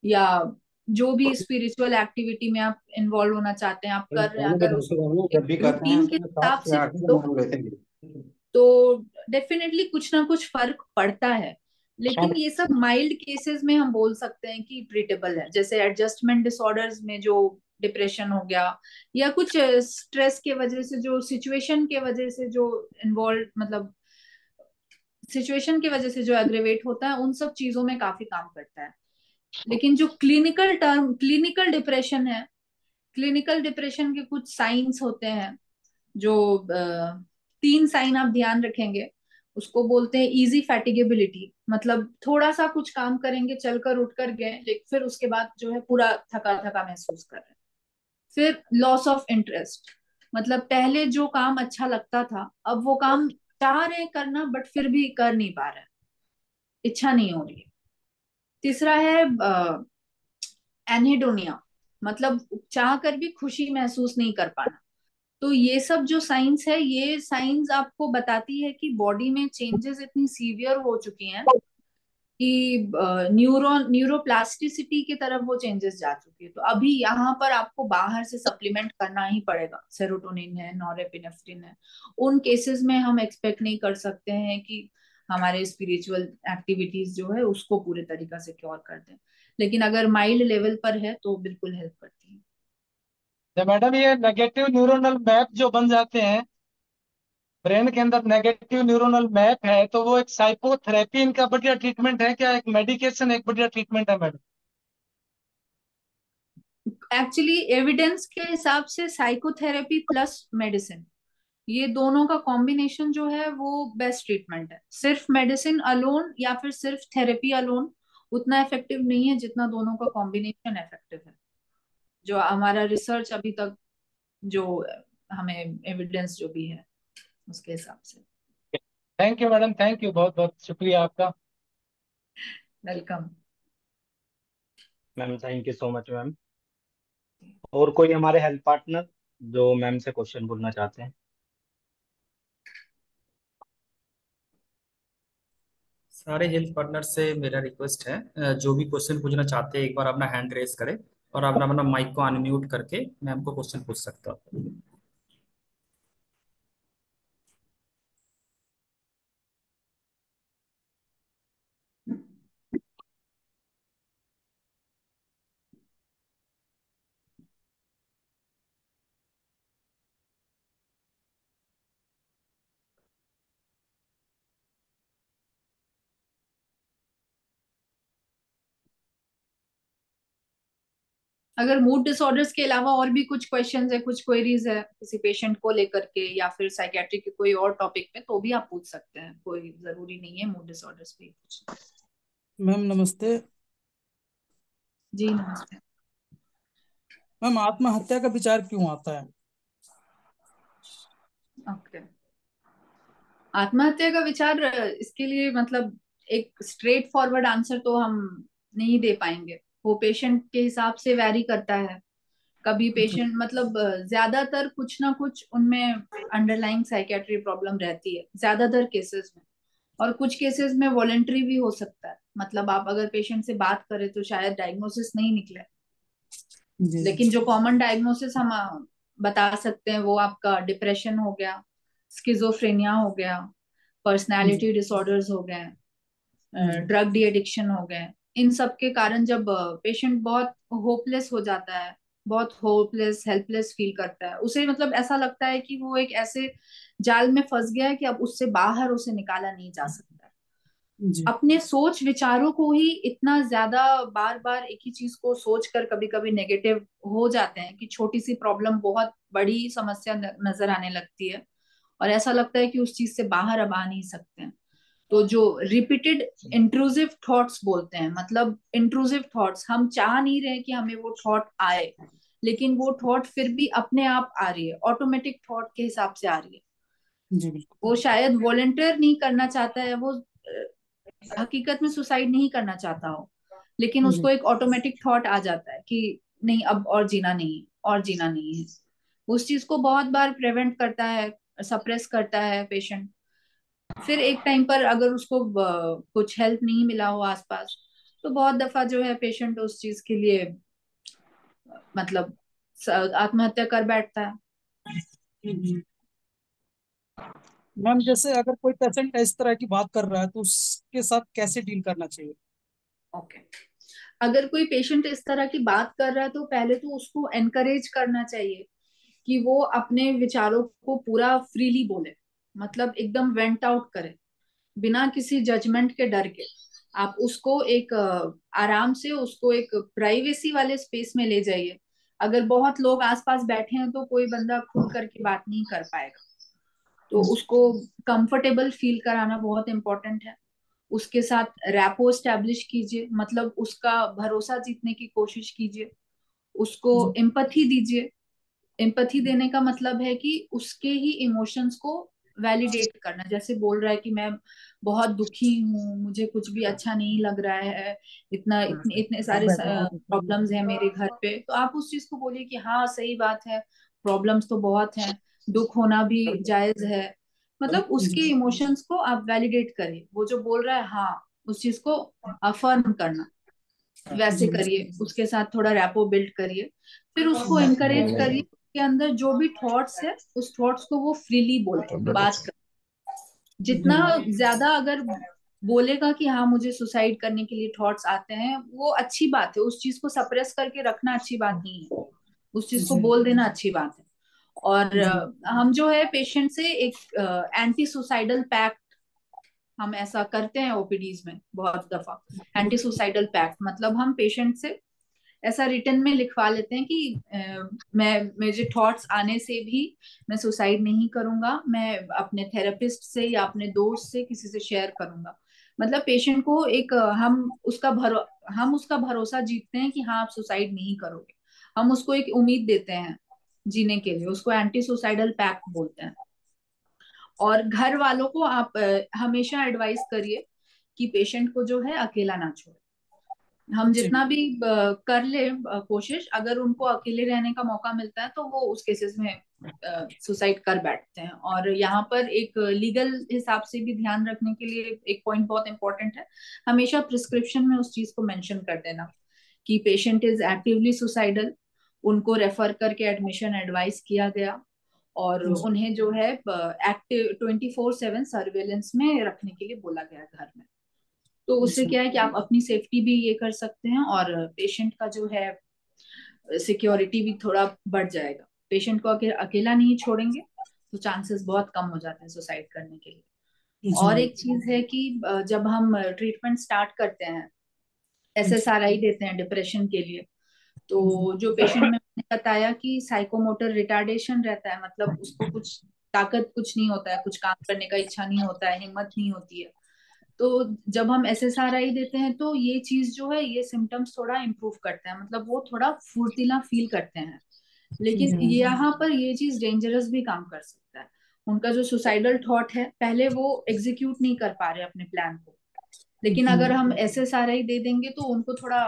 या जो भी स्पिरिचुअल एक्टिविटी में आप इन्वॉल्व होना चाहते हैं आप कर रहे हैं, अगर उसको जब भी एक करते हैं रूटीन के सुबह सात हिसाब से से आठ ही तो मान लेते हैं। डेफिनेटली कुछ ना कुछ फर्क पड़ता है। लेकिन ये सब माइल्ड केसेस में हम बोल सकते हैं कि ट्रीटेबल है, जैसे एडजस्टमेंट डिसऑर्डर्स में जो डिप्रेशन हो गया, या कुछ स्ट्रेस के वजह से, जो सिचुएशन के वजह से जो इन्वॉल्व, मतलब सिचुएशन की वजह से जो एग्रेवेट होता है, उन सब चीजों में काफी काम करता है। लेकिन जो क्लिनिकल डिप्रेशन है, क्लिनिकल डिप्रेशन के कुछ साइंस होते हैं, जो 3 साइन आप ध्यान रखेंगे। उसको बोलते हैं इजी फैटिगेबिलिटी, मतलब थोड़ा सा कुछ काम करेंगे, चलकर उठकर गए, लेकिन फिर उसके बाद जो है पूरा थका थका महसूस कर रहे हैं। फिर लॉस ऑफ इंटरेस्ट, मतलब पहले जो काम अच्छा लगता था अब वो काम चाह रहे हैं करना बट फिर भी कर नहीं पा रहे हैं, इच्छा नहीं हो रही है। तीसरा है एनहेडोनिया, मतलब चाह कर भी खुशी महसूस नहीं कर पाना। तो ये सब जो साइंस है, ये साइंस आपको बताती है कि बॉडी में चेंजेस इतनी सीवियर हो चुकी हैं कि न्यूरोप्लास्टिसिटी की तरफ वो चेंजेस जा चुकी है। तो अभी यहाँ पर आपको बाहर से सप्लीमेंट करना ही पड़ेगा। सेरोटोनिन है, नॉरेपिनेफ्रिन है, उन केसेस में हम एक्सपेक्ट नहीं कर सकते हैं कि हमारे स्पिरिचुअल एक्टिविटीज जो है उसको पूरे तरीका से क्योर कर दें, लेकिन अगर माइल्ड लेवल पर है तो बिल्कुल हेल्प करती है। तो मैडम ये नेगेटिव न्यूरोनल मैप जो बन जाते हैं ब्रेन के अंदर, नेगेटिव न्यूरोनल मैप है, तो वो एक साइकोथेरेपी इनका बढ़िया ट्रीटमेंट है क्या? एक मेडिकेशन एक बढ़िया ट्रीटमेंट है मैडम? एक्चुअली एविडेंस के हिसाब से साइकोथेरेपी प्लस मेडिसिन, ये दोनों का कॉम्बिनेशन जो है वो बेस्ट ट्रीटमेंट है। सिर्फ मेडिसिन अलोन या फिर सिर्फ थेरेपी अलोन उतना इफेक्टिव नहीं है जितना दोनों का कॉम्बिनेशन इफेक्टिव है, जो हमारा रिसर्च अभी तक जो हमें एविडेंस जो भी है उसके हिसाब से। Thank you madam, thank you, बहुत बहुत शुक्रिया आपका। Welcome. Ma'am thank you so much ma'am. और कोई हमारे हेल्थ पार्टनर जो मैम से क्वेश्चन पूछना चाहते हैं? सारे हेल्थ पार्टनर से मेरा रिक्वेस्ट है, जो भी क्वेश्चन पूछना चाहते हैं एक बार अपना हैंड रेस करें और अपना अपना माइक को अनम्यूट करके मैम को क्वेश्चन पूछ सकता हूँ। अगर मूड डिसऑर्डर्स के अलावा और भी कुछ क्वेश्चंस है, कुछ क्वेरीज है किसी पेशेंट को लेकर के या फिर साइकेट्री के कोई और टॉपिक पे, तो भी आप पूछ सकते हैं, कोई जरूरी नहीं है मूड डिसऑर्डर्स पे ही पूछना। मैम नमस्ते। जी नमस्ते। मैम आत्महत्या का विचार क्यों आता है? ओके, आत्महत्या का विचार, इसके लिए मतलब एक स्ट्रेट फॉरवर्ड आंसर तो हम नहीं दे पाएंगे, वो पेशेंट के हिसाब से वैरी करता है। कभी पेशेंट मतलब ज्यादातर कुछ ना कुछ उनमें अंडरलाइंग साइकेट्री प्रॉब्लम रहती है ज्यादातर केसेस में, और कुछ केसेस में वॉलेंट्री भी हो सकता है। मतलब आप अगर पेशेंट से बात करें तो शायद डायग्नोसिस नहीं निकले, जी लेकिन जो कॉमन डायग्नोसिस हम बता सकते हैं वो आपका डिप्रेशन हो गया, स्किजोफ्रेनिया हो गया, जी पर्सनालिटी डिसऑर्डर्स हो गए, जी ड्रग डी एडिक्शन हो गए। इन सब के कारण जब पेशेंट बहुत होपलेस हो जाता है, बहुत होपलेस हेल्पलेस फील करता है, उसे मतलब ऐसा लगता है कि वो एक ऐसे जाल में फंस गया है कि अब उससे बाहर उसे निकाला नहीं जा सकता। जी अपने सोच विचारों को ही इतना ज्यादा बार बार एक ही चीज को सोचकर कभी कभी नेगेटिव हो जाते हैं कि छोटी सी प्रॉब्लम बहुत बड़ी समस्या नजर आने लगती है, और ऐसा लगता है कि उस चीज से बाहर अब आ नहीं सकते हैं। तो जो रिपीटेड इंट्रूसिव थॉट्स बोलते हैं, मतलब इंट्रूसिव थॉट्स, हम चाह नहीं रहे कि हमें वो थॉट आए, लेकिन वो थॉट फिर भी अपने आप आ रही है, ऑटोमेटिक थॉट के हिसाब से आ रही है। जी बिल्कुल। वो शायद वॉलेंटियर नहीं करना चाहता है, वो हकीकत में सुसाइड नहीं करना चाहता हो, लेकिन जी उसको एक ऑटोमेटिक थॉट आ जाता है कि नहीं अब और जीना नहीं, और जीना नहीं है। उस चीज को बहुत बार प्रिवेंट करता है, सप्रेस करता है पेशेंट। फिर एक टाइम पर अगर उसको कुछ हेल्प नहीं मिला हो आसपास, तो बहुत दफा जो है पेशेंट उस चीज के लिए मतलब आत्महत्या कर बैठता है। मैम जैसे अगर कोई पेशेंट इस तरह की बात कर रहा है तो उसके साथ कैसे डील करना चाहिए? ओके, अगर कोई पेशेंट इस तरह की बात कर रहा है तो पहले तो उसको एनकरेज करना चाहिए कि वो अपने विचारों को पूरा फ्रीली बोले, मतलब एकदम वेंट आउट करे बिना किसी जजमेंट के, डर के। आप उसको एक आराम से उसको एक प्राइवेसी वाले स्पेस में ले जाइए। अगर बहुत लोग आसपास बैठे हैं तो कोई बंदा खुल करके बात नहीं कर पाएगा, तो उसको कंफर्टेबल फील कराना बहुत इंपॉर्टेंट है। उसके साथ रैपो स्टैब्लिश कीजिए, मतलब उसका भरोसा जीतने की कोशिश कीजिए, उसको एम्पैथी दीजिए। एम्पैथी देने का मतलब है कि उसके ही इमोशंस को वैलिडेट करना। जैसे बोल रहा है कि मैं बहुत दुखी हूँ, मुझे कुछ भी अच्छा नहीं लग रहा है, इतने इतने सारे प्रॉब्लम्स हैं मेरे घर पे, तो आप उस चीज को बोलिए कि हाँ सही बात है, प्रॉब्लम्स तो बहुत हैं, दुख होना भी जायज है। मतलब उसके इमोशंस को आप वैलिडेट करिए, वो जो बोल रहा है हाँ उस चीज को अफर्म करना, वैसे करिए। उसके साथ थोड़ा रैपो बिल्ड करिए, फिर उसको इनकरेज करिए के अंदर जो भी थॉट्स है उस थॉट्स को वो फ्रीली बोले, बात कर। जितना ज्यादा अगर बोलेगा कि हाँ मुझे सुसाइड करने के लिए थॉट्स आते हैं, वो अच्छी बात है, उस चीज को सप्रेस करके रखना अच्छी बात नहीं है, उस चीज को बोल देना अच्छी बात है। और हम जो है पेशेंट से एक एंटी सुसाइडल पैक्ट हम ऐसा करते हैं ओपीडीज में बहुत दफा। एंटी सुसाइडल पैक्ट मतलब हम पेशेंट से ऐसा रिटर्न में लिखवा लेते हैं कि मैं मुझे थॉट्स आने से भी मैं सुसाइड नहीं करूंगा, मैं अपने थेरेपिस्ट से या अपने दोस्त से किसी से शेयर करूंगा। मतलब पेशेंट को एक हम उसका भरोसा जीतते हैं कि हाँ आप सुसाइड नहीं करोगे, हम उसको एक उम्मीद देते हैं जीने के लिए, उसको एंटी सुसाइडल पैक्ट बोलते हैं। और घर वालों को आप हमेशा एडवाइस करिए कि पेशेंट को जो है अकेला ना छोड़े। हम जितना भी कर ले कोशिश, अगर उनको अकेले रहने का मौका मिलता है तो वो उस केसेस में सुसाइड कर बैठते हैं। और यहाँ पर एक लीगल हिसाब से भी ध्यान रखने के लिए एक पॉइंट बहुत इंपॉर्टेंट है, हमेशा प्रिस्क्रिप्शन में उस चीज को मेंशन कर देना कि पेशेंट इज एक्टिवली सुसाइडल, उनको रेफर करके एडमिशन एडवाइस किया गया, और उन्हें जो है एक्टिव 24/7 सर्वेलेंस में रखने के लिए बोला गया घर में। तो उससे क्या है कि आप अपनी सेफ्टी भी ये कर सकते हैं और पेशेंट का जो है सिक्योरिटी भी थोड़ा बढ़ जाएगा। पेशेंट को अगर अकेला नहीं छोड़ेंगे तो चांसेस बहुत कम हो जाते हैं सुसाइड करने के लिए। और एक चीज है कि जब हम ट्रीटमेंट स्टार्ट करते हैं, SSRI देते हैं डिप्रेशन के लिए, तो जो पेशेंट में मैंने बताया कि साइकोमोटर रिटार्डेशन रहता है, मतलब उसको कुछ ताकत कुछ नहीं होता है, कुछ काम करने का इच्छा नहीं होता है, हिम्मत नहीं होती है, तो जब हम SSRI देते हैं तो ये चीज जो है, ये सिम्टम्स थोड़ा इम्प्रूव करते हैं, मतलब वो थोड़ा फुर्तीला फील करते हैं। लेकिन यहाँ पर ये चीज डेंजरस भी काम कर सकता है। उनका जो सुसाइडल थॉट है पहले वो एग्जीक्यूट नहीं कर पा रहे अपने प्लान को, लेकिन अगर हम SSRI दे देंगे तो उनको थोड़ा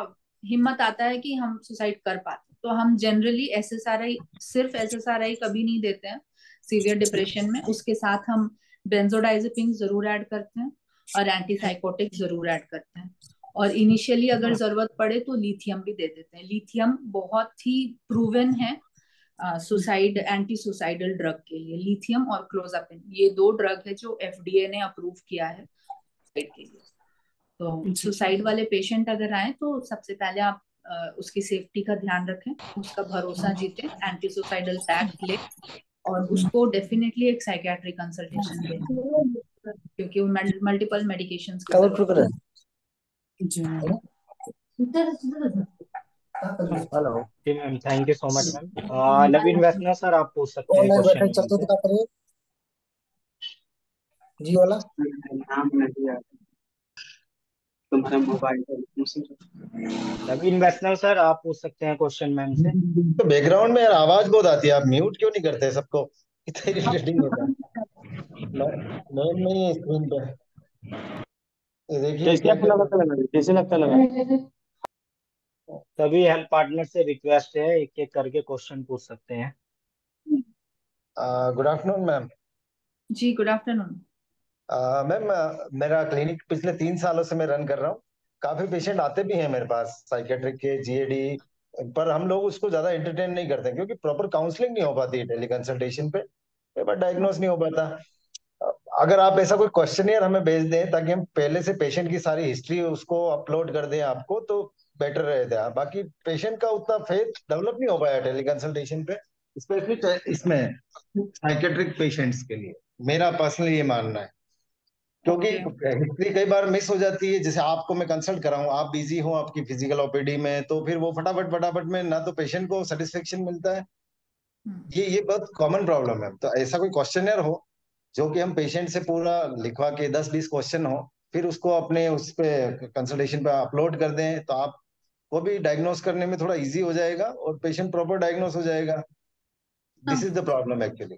हिम्मत आता है कि हम सुसाइड कर पाते हैं। तो हम जनरली SSRI, सिर्फ SSRI कभी नहीं देते हैं सीवियर डिप्रेशन में, उसके साथ हम बेंजोडाइजेपिन जरूर ऐड करते हैं और एंटीसाइकोटिक जरूर ऐड करते हैं। और इनिशियली अगर जरूरत पड़े तो लिथियम भी दे देते हैं। लिथियम बहुत ही प्रूवन है सुसाइड एंटी सुसाइडल ड्रग के लिए। लिथियम और क्लोजापिन ये दो ड्रग है जो FDA ने अप्रूव किया है सुसाइड के लिए। तो सुसाइड वाले पेशेंट अगर आए तो सबसे पहले आप उसकी सेफ्टी का ध्यान रखें, उसका भरोसा जीतें, एंटी सुसाइडल पैक्ट ले, और उसको डेफिनेटली एक साइकियाट्रिक कंसल्टेशन दें, क्योंकि वो मल्टीपल मेडिकेशंस की जरूरत है। हेलो जी ma'am, thank you so much ma'am. Naveen Vaishnav sir, आप पूछ सकते हैं ऑनलाइन क्वेश्चन बैठे मैम चलते से। दिखा करे जी वाला नाम नहीं आता तुम्हारा मोबाइल नवीन वैष्णव सर, आप पूछ सकते हैं क्वेश्चन मैम से। तो बैकग्राउंड में यार आवाज बहुत आती है, आप म्यूट क्यों नहीं करते सबको? इतना इरिटेटिंग होता है। मैं नहीं है स्क्रीन पे, ये देखिए क्या क्या कैसे लगता लगा सभी हेल्प पार्टनर से रिक्वेस्ट है, एक एक करके क्वेश्चन पूछ सकते हैं। Good afternoon ma'am. जी गुड आफ्टरनून। मैम, मेरा क्लिनिक पिछले 3 सालों से मैं रन कर रहा हूँ। काफी पेशेंट आते भी हैं मेरे पास साइकेट्रिक के, जीएडी, पर हम लोग उसको ज्यादा एंटरटेन नहीं करते क्योंकि प्रॉपर काउंसलिंग नहीं हो पाती है टेली कंसल्टेशन पे, पर डायग्नोस नहीं हो पाता। अगर आप ऐसा कोई क्वेश्चनियर हमें भेज दें ताकि हम पहले से पेशेंट की सारी हिस्ट्री उसको अपलोड कर दें आपको, तो बेटर रहता है। बाकी पेशेंट का उतना फेथ डेवलप नहीं हो पाया टेली कंसल्टेशन पे, स्पेशली इसमें साइकेट्रिक पेशेंट्स के लिए। मेरा पर्सनली ये मानना है, क्योंकि ओके हिस्ट्री कई बार मिस हो जाती है। जैसे आपको मैं कंसल्ट कराऊं, आप बिजी हो आपकी फिजिकल ओपीडी में, तो फिर वो फटाफट फटाफट में ना तो पेशेंट को सेटिस्फेक्शन मिलता है। ये बहुत कॉमन प्रॉब्लम है। तो ऐसा कोई क्वेश्चनर हो जो कि हम पेशेंट से पूरा लिखवा के 10-20 क्वेश्चन हो, फिर उसको अपने उस पे कंसल्टेशन पे अपलोड कर दें, तो आप वो भी डायग्नोस करने में थोड़ा इजी हो जाएगा और पेशेंट प्रॉपर डायग्नोस हो जाएगा। This is the problem actually.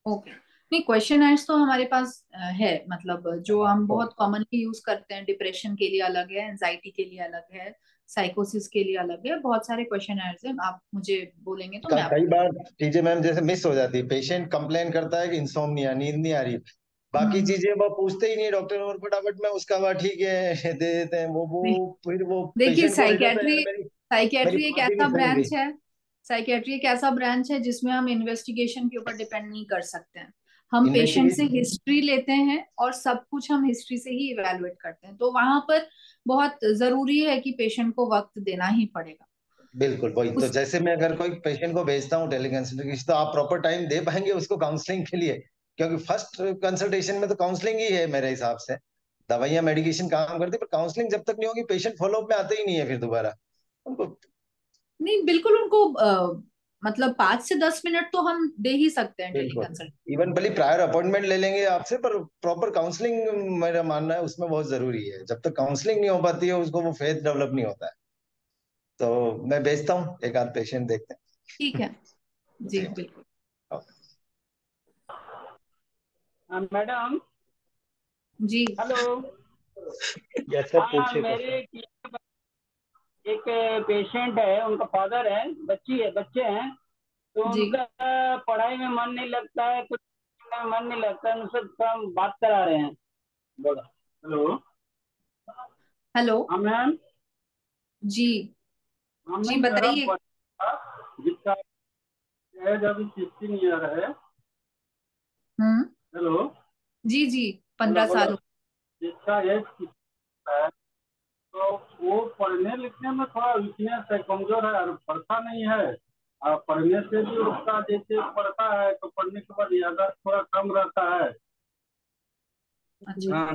Okay. नहीं, क्वेश्चनर्स तो हमारे पास है, मतलब जो हम बहुत कॉमनली यूज करते हैं। डिप्रेशन के लिए अलग है, एंजाइटी के लिए अलग है, साइकोसिस के लिए अलग है, बहुत सारे क्वेश्चनर्स हैं। आप मुझे बोलेंगे तो मैं कई आपको। बार चीजें मैम जैसे मिस हो जाती है। पेशेंट कंप्लेन करता है कि इंसोम्निया, नींद नहीं आ रही, बाकी हम्म। चीजें वो पूछते ही नहीं डॉक्टर, और फटाफट में उसका वह ठीक है दे देते हैं। वो नहीं, फिर वो देखिए पेशेंट को रह जाता है, यार साइकेट्री मेरी मेरी साइकेट्री एक बात ही ऐसा नहीं समझ ब्रांच गई। है। साइकेट्री एक ऐसा ब्रांच है जिसमें हम इन्वेस्टिगेशन के ऊपर डिपेंड नहीं कर सकते हैं। हम पेशेंट से इन्वेस्टिगेशन हिस्ट्री लेते हैं और सब कुछ हम हिस्ट्री से ही इवेलुएट करते हैं, तो वहां पर बहुत जरूरी है कि पेशेंट को वक्त देना ही पड़ेगा। बिल्कुल वही तो। उस जैसे मैं अगर कोई पेशेंट को भेजता हूँ टेलीकंसल्टेशन, तो आप प्रॉपर टाइम दे पाएंगे उसको काउंसलिंग के लिए? क्योंकि फर्स्ट कंसल्टेशन में तो काउंसलिंग ही है मेरे हिसाब से। दवाइयाँ मेडिकेशन काम करती है, पर काउंसलिंग जब तक नहीं होगी पेशेंट फॉलोअप में आते ही नहीं है फिर दोबारा उनको। नहीं, बिल्कुल उनको मतलब 5 से 10 मिनट तो हम दे ही सकते हैं टेली बिल्कुल, कंसल्ट। इवन भले प्रायर अपॉइंटमेंट ले लेंगे आपसे, पर प्रॉपर काउंसलिंग मेरा मानना है उसमें बहुत जरूरी है। जब तक काउंसलिंग नहीं हो पाती है उसको वो फेथ डेवलप नहीं होता है। तो मैं भेजता हूँ एक आध पेशेंट, देखते ठीक है। हैं जी जी। बिल्कुल। मैडम, जी हेलो। यस सर, हाँ, पूछिए मेरे क्वेश्चन। एक पेशेंट है, उनका फादर है, बच्चे हैं, तो जी। उनका पढ़ाई में मन नहीं लगता है, कुछ में मन नहीं लगता है, उनसे थोड़ा हम बात करा रहे हैं। बोलो। हेलो। हेलो। हाँ मैम। जी। हाँ जी मैम, मेरा बताइए। बच्चा जिसका एज अभी 16 ईयर है। हम्म। हेलो। जी जी, बोलो 15 साल बोलो। जिसका एज 16 है, तो वो पढ़ने लिखने में थोड़ा वीकनेस है, कमजोर है और पढ़ता नहीं है। पढ़ने से भी उसका जैसे पढ़ता है तो पढ़ने के बाद याददाश्त थोड़ा कम रहता है। अच्छा।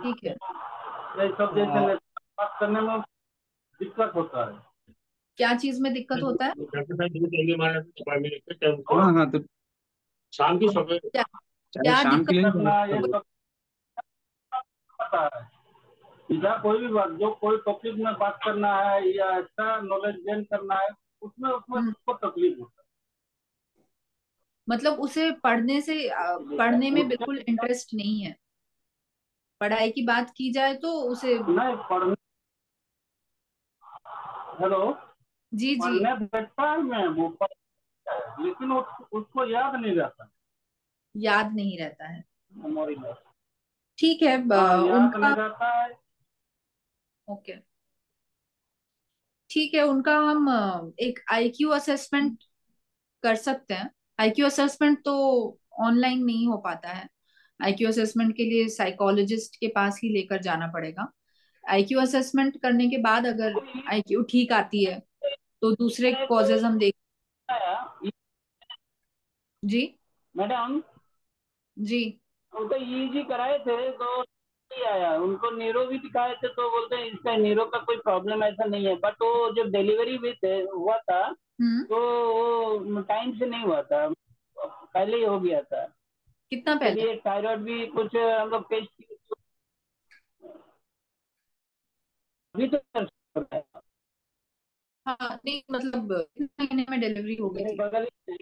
ठीक है। ये सब जैसे बात करने में दिक्कत होता है। क्या चीज में दिक्कत होता है? हाँ हाँ, तो क्या क्या शाम के दिक्कत? लिए करना ये सब पता है। सीधा कोई भी बात, जो कोई टॉपिक में बात करना है या अच्छा नॉलेज गेन करना है, उसमें उसमें उसको तकलीफ होता मतलब उसे पढ़ने से है। पढ़ने में उसके बिल्कुल इंटरेस्ट नहीं है। पढ़ाई की बात की जाए तो उसे। नहीं पढ़ने। हेलो। जी जी। पढ़ने बैठता है मैं, वो पढ़ता है, लेकिन उसको याद नहीं रहता याद नहीं रहता है। मेमोरी में। ठीक है। हाँ, याद नहीं उनका। रहता है। ओके। ठीक है, उनका हम एक आईक्यू असेसमेंट कर सकते हैं। आईक्यू असेसमेंट तो ऑनलाइन नहीं हो पाता है। आईक्यू असेसमेंट के लिए साइकोलॉजिस्ट के पास ही लेकर जाना पड़ेगा। आईक्यू असेसमेंट करने के बाद अगर आईक्यू ठीक आती है तो दूसरे कॉजेज हम देख। जी। मैडम, जी। उनको ईजी कराए थे तो नहीं आया। उनको नीरो भी दिखाए थे तो बोलते हैं इसका नीरो का कोई प्रॉब्लम ऐसा नहीं है, बट वो जो डिलीवरी भी हुआ था हम्म। तो वो टाइम से नहीं हुआ था, पहले ही हो गया था। कितना उसके पहले? लिए थायराइड भी कुछ हम लोग टेस्ट अभी तो हाँ नहीं, मतलब कितने महीने में डिलीवरी हो गई थी? बगल ही।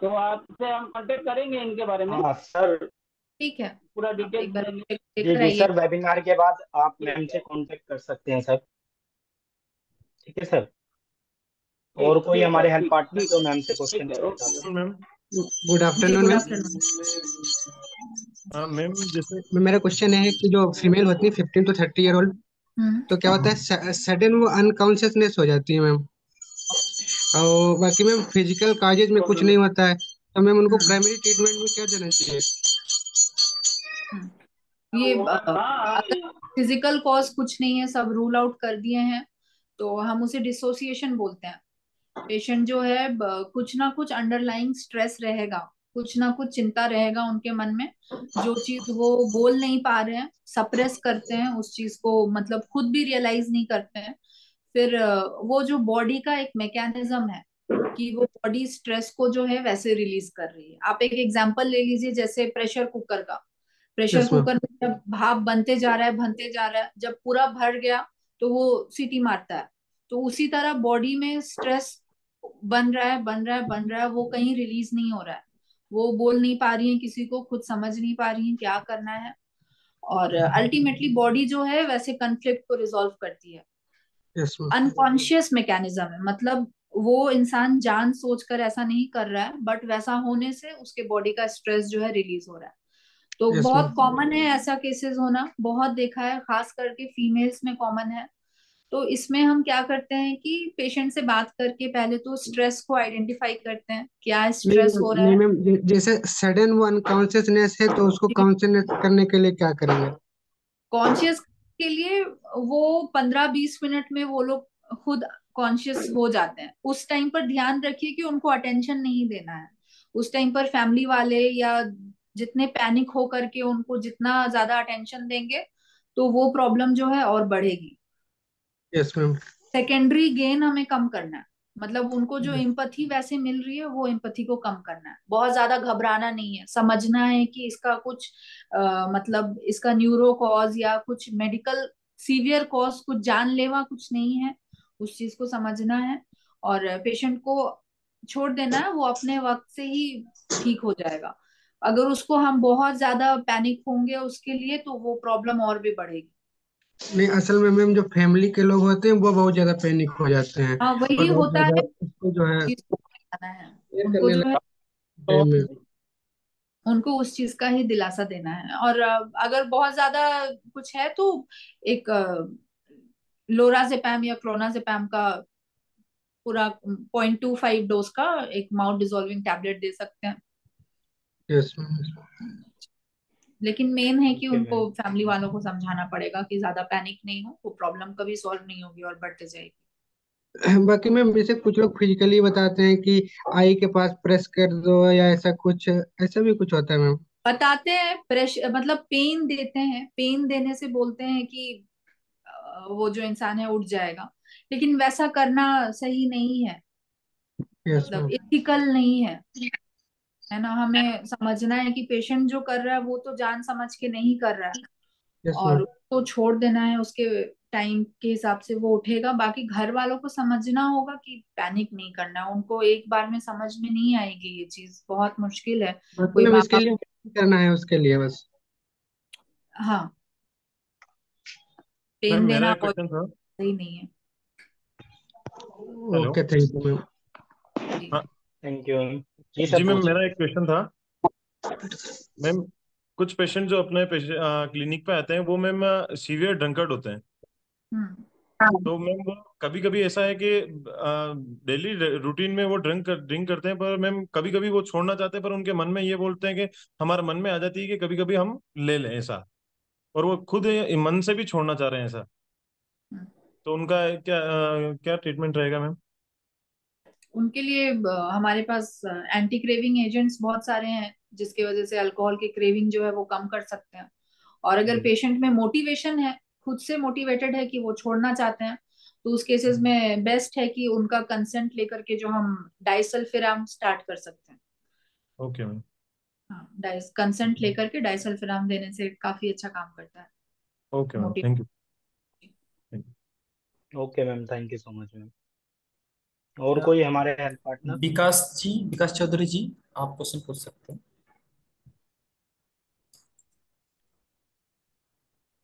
तो आपसे हम कांटेक्ट करेंगे इनके बारे में, हाँ सर। ठीक है। पूरा आप एक डिटेल्स बार देंगे। जी लेकर जी आइए। सर, वेबिनार के बाद आप मैम ठीक से है। कांटेक्ट कर सकते हैं सर। ठीक है सर। और कोई ठीक है, हमारे हेल्प ठीक पार्टनर ठीक जो मैम से ठीक क्वेश्चन है, पूछना चाहते ओके हैं? मैम। गुड जी आफ्टरनून गुड मैम। आफ्टरनून। हाँ मैम, जैसे मेरा क्वेश्चन है कि जो फीमेल होती है 15 to 30 ईयर ओल्ड, हम्म तो क्या होता है सडन वो अनकॉन्शियसनेस हो जाती है मैम, और बाकी मैम फिजिकल काजेज में कुछ नहीं होता है, तो मैम उनको हम्म प्राइमरी ट्रीटमेंट में क्या देना चाहिए? हम्म। ये अगर फिजिकल कॉज कुछ नहीं है, सब रूल आउट कर दिए हैं, तो हम उसे डिसोसिएशन बोलते हैं। पेशेंट जो है कुछ ना कुछ अंडरलाइंग स्ट्रेस रहेगा, कुछ ना कुछ चिंता रहेगा उनके मन में, जो चीज वो बोल नहीं पा रहे हैं, सप्रेस करते हैं उस चीज को, मतलब खुद भी रियलाइज नहीं करते हैं। फिर वो जो बॉडी का एक मैकेनिज्म है कि वो बॉडी स्ट्रेस को जो है वैसे रिलीज कर रही है। आप एक एग्जांपल ले लीजिए, जैसे प्रेशर कुकर का। Pressure yes ma'am. कुकर में जब भाप बनते जा रहा है, बनते जा रहा है, जब पूरा भर गया तो वो सीटी मारता है। तो उसी तरह बॉडी में स्ट्रेस बन रहा है, बन रहा है, बन रहा है, वो कहीं रिलीज नहीं हो रहा है। वो बोल नहीं पा रही है किसी को, खुद समझ नहीं पा रही है क्या करना है। और अल्टीमेटली बॉडी जो है वैसे कन्फ्लिक्ट को रिजॉल्व करती है। Yes ma'am. अनकॉन्शियस मैकेनिज्म है, मतलब वो इंसान जान सोच कर ऐसा नहीं कर रहा है, बट वैसा होने से उसके बॉडी का स्ट्रेस जो है रिलीज हो रहा है। तो यस बहुत मैम। कॉमन है ऐसा केसेस होना, बहुत देखा है, खास करके फीमेल्स में कॉमन है। तो इसमें हम क्या करते हैं कि पेशेंट से बात करके पहले तो स्ट्रेस को आइडेंटिफाई करते हैं, क्या नहीं स्ट्रेस मैम, हो रहा नहीं है। मैम, जैसे सडन वो अनकॉन्शियसनेस है तो उसको कॉन्शियस करने के लिए क्या करेंगे? कॉन्शियस के लिए वो 15-20 मिनट में वो लोग खुद कॉन्शियस हो जाते हैं। उस टाइम पर ध्यान रखिए कि उनको अटेंशन नहीं देना है। उस टाइम पर फैमिली वाले या जितने पैनिक हो करके उनको जितना ज्यादा अटेंशन देंगे, तो वो प्रॉब्लम जो है और बढ़ेगी। Yes ma'am. सेकेंडरी गेन हमें कम करना है, मतलब उनको जो एम्पथी वैसे मिल रही है वो एम्पथी को कम करना है। बहुत ज्यादा घबराना नहीं है, समझना है कि इसका कुछ मतलब इसका न्यूरो कॉज या कुछ मेडिकल सीवियर कॉज, कुछ जानलेवा कुछ नहीं है, उस चीज को समझना है। और पेशेंट को छोड़ देना है, वो अपने वक्त से ही ठीक हो जाएगा। अगर उसको हम बहुत ज्यादा पैनिक होंगे उसके लिए, तो वो प्रॉब्लम और भी बढ़ेगी। नहीं, असल में मैम जो फैमिली के लोग होते हैं वो बहुत ज्यादा पैनिक हो जाते हैं, हाँ वही और बहुत होता ज्यादा है, उसको जो है चीज को बताना है केयर उनको करने जो है, लगते हैं मैम। उनको उस चीज का ही दिलासा देना है। और अगर बहुत ज्यादा कुछ है तो एक लोराजेपैम या क्लोनाजेपैम का पूरा 0.25 डोज का एक माउथ डिसॉल्विंग टैबलेट दे सकते हैं। Yes ma'am. लेकिन मेन है कि ओके उनको मैम। फैमिली वालों को समझाना पड़ेगा कि ज्यादा पैनिक नहीं हो, वो प्रॉब्लम कभी सॉल्व नहीं होगी और बढ़ते जाएगी। बाकी मैम जैसे कुछ लोग फिजिकली बताते हैं कि आई के पास प्रेस कर दो या ऐसा कुछ, ऐसा भी कुछ होता है मैम? बताते हैं प्रेशर, मतलब पेन देते हैं, पेन देने से बोलते हैं कि वो जो इंसान है उठ जाएगा, लेकिन वैसा करना सही नहीं है, यस मतलब मैम। एथिकल नहीं है ना। हमें समझना है कि पेशेंट जो कर रहा है वो तो जान समझ के नहीं कर रहा है, यस और मैम। उसको छोड़ देना है, उसके टाइम के हिसाब से वो उठेगा। बाकी घर वालों को समझना होगा कि पैनिक नहीं करना है, उनको एक बार में समझ में नहीं आएगी, ये चीज बहुत मुश्किल है। बाकी कोई मैम माँ इसके बाप, लिए क्या करना है उसके लिए बस? हाँ, मैम पेन मेरा देना एक अवॉइड क्वेश्चन था। सही नहीं है। Hello. Okay, thank you ma'am. जी हाँ थैंक यू मैम। जी जी सर मैम, पूछिए। मेरा एक क्वेश्चन था। मैम कुछ पेशेंट जो अपने क्लिनिक पे आते हैं वो मैम सीवियर ड्रंकर्ड होते हैं। हम्म तो मैम वो कभी कभी ऐसा है कि डेली रूटीन में वो ड्रिंक करते हैं, पर मैम कभी कभी वो छोड़ना चाहते हैं, पर उनके मन में ये बोलते हैं कि हमारे मन में आ जाती है कि कभी कभी हम ले लें ऐसा, और वो खुद मन से भी छोड़ना चाह रहे हैं ऐसा। हम्म। तो उनका क्या ट्रीटमेंट रहेगा मैम? उनके लिए हमारे पास एंटी क्रेविंग एजेंट्स बहुत सारे हैं, जिसकी वजह से अल्कोहल की क्रेविंग जो है वो कम कर सकते हैं। और अगर जी। पेशेंट में मोटिवेशन है, खुद से मोटिवेटेड है कि वो छोड़ना चाहते हैं, तो उस केसेस में बेस्ट है कि उनका कंसेंट लेकर के जो हम डाइसल्फिराम स्टार्ट कर सकते हैं। Okay ma'am. हाँ, डाइस कंसेंट लेकर के डाइसल्फिराम देने से काफी अच्छा काम करता है okay ma'am, motive. Thank you. Okay ma'am, thank you so much ma'am. और क्या कोई हमारे हेल्प पार्टनर? विकास जी, विकास चौधरी जी, आप क्वेश्चन पूछ सकते हैं।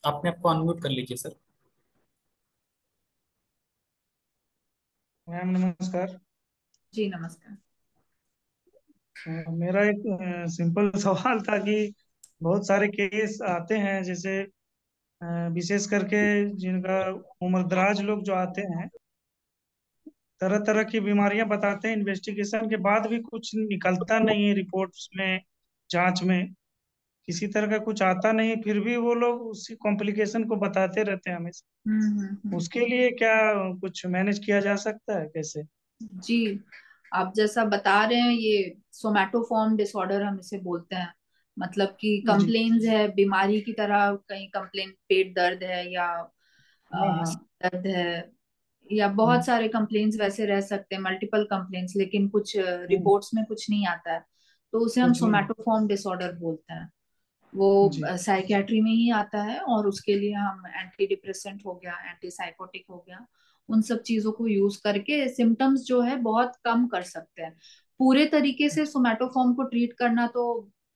आपने आपको अनम्यूट कर लीजिए सर। मैम नमस्कार। जी नमस्कार। मेरा एक सिंपल सवाल था कि बहुत सारे केस आते हैं, जैसे विशेष करके जिनका उम्रदराज लोग जो आते हैं, तरह तरह की बीमारियां बताते हैं, इन्वेस्टिगेशन के बाद भी कुछ निकलता नहीं है रिपोर्ट्स में, जांच में किसी तरह का कुछ आता नहीं, फिर भी वो लोग उसी कॉम्प्लिकेशन को बताते रहते हैं हमेशा। उसके लिए क्या कुछ मैनेज किया जा सकता है कैसे? जी, आप जैसा बता रहे हैं ये सोमैटोफॉर्म डिसऑर्डर हम इसे बोलते हैं। मतलब कि जी। कंप्लेन्स है बीमारी की तरह, कहीं कंप्लेन पेट दर्द है या हाँ हाँ। सर दर्द है, या बहुत सारे कंप्लेन्स वैसे रह सकते हैं, मल्टीपल कंप्लेन्स, लेकिन कुछ हम्म, रिपोर्ट्स में कुछ नहीं आता है, तो उसे हम कुछ नहीं। सोमैटोफॉर्म डिसऑर्डर बोलते हैं। वो जी साइकियाट्री में ही आता है, और उसके लिए हम एंटी डिप्रेसेंट हो गया, एंटी साइकोटिक हो गया, उन सब चीजों को यूज करके सिम्टम्स जो है बहुत कम कर सकते हैं। पूरे तरीके से सोमैटोफॉर्म को ट्रीट करना तो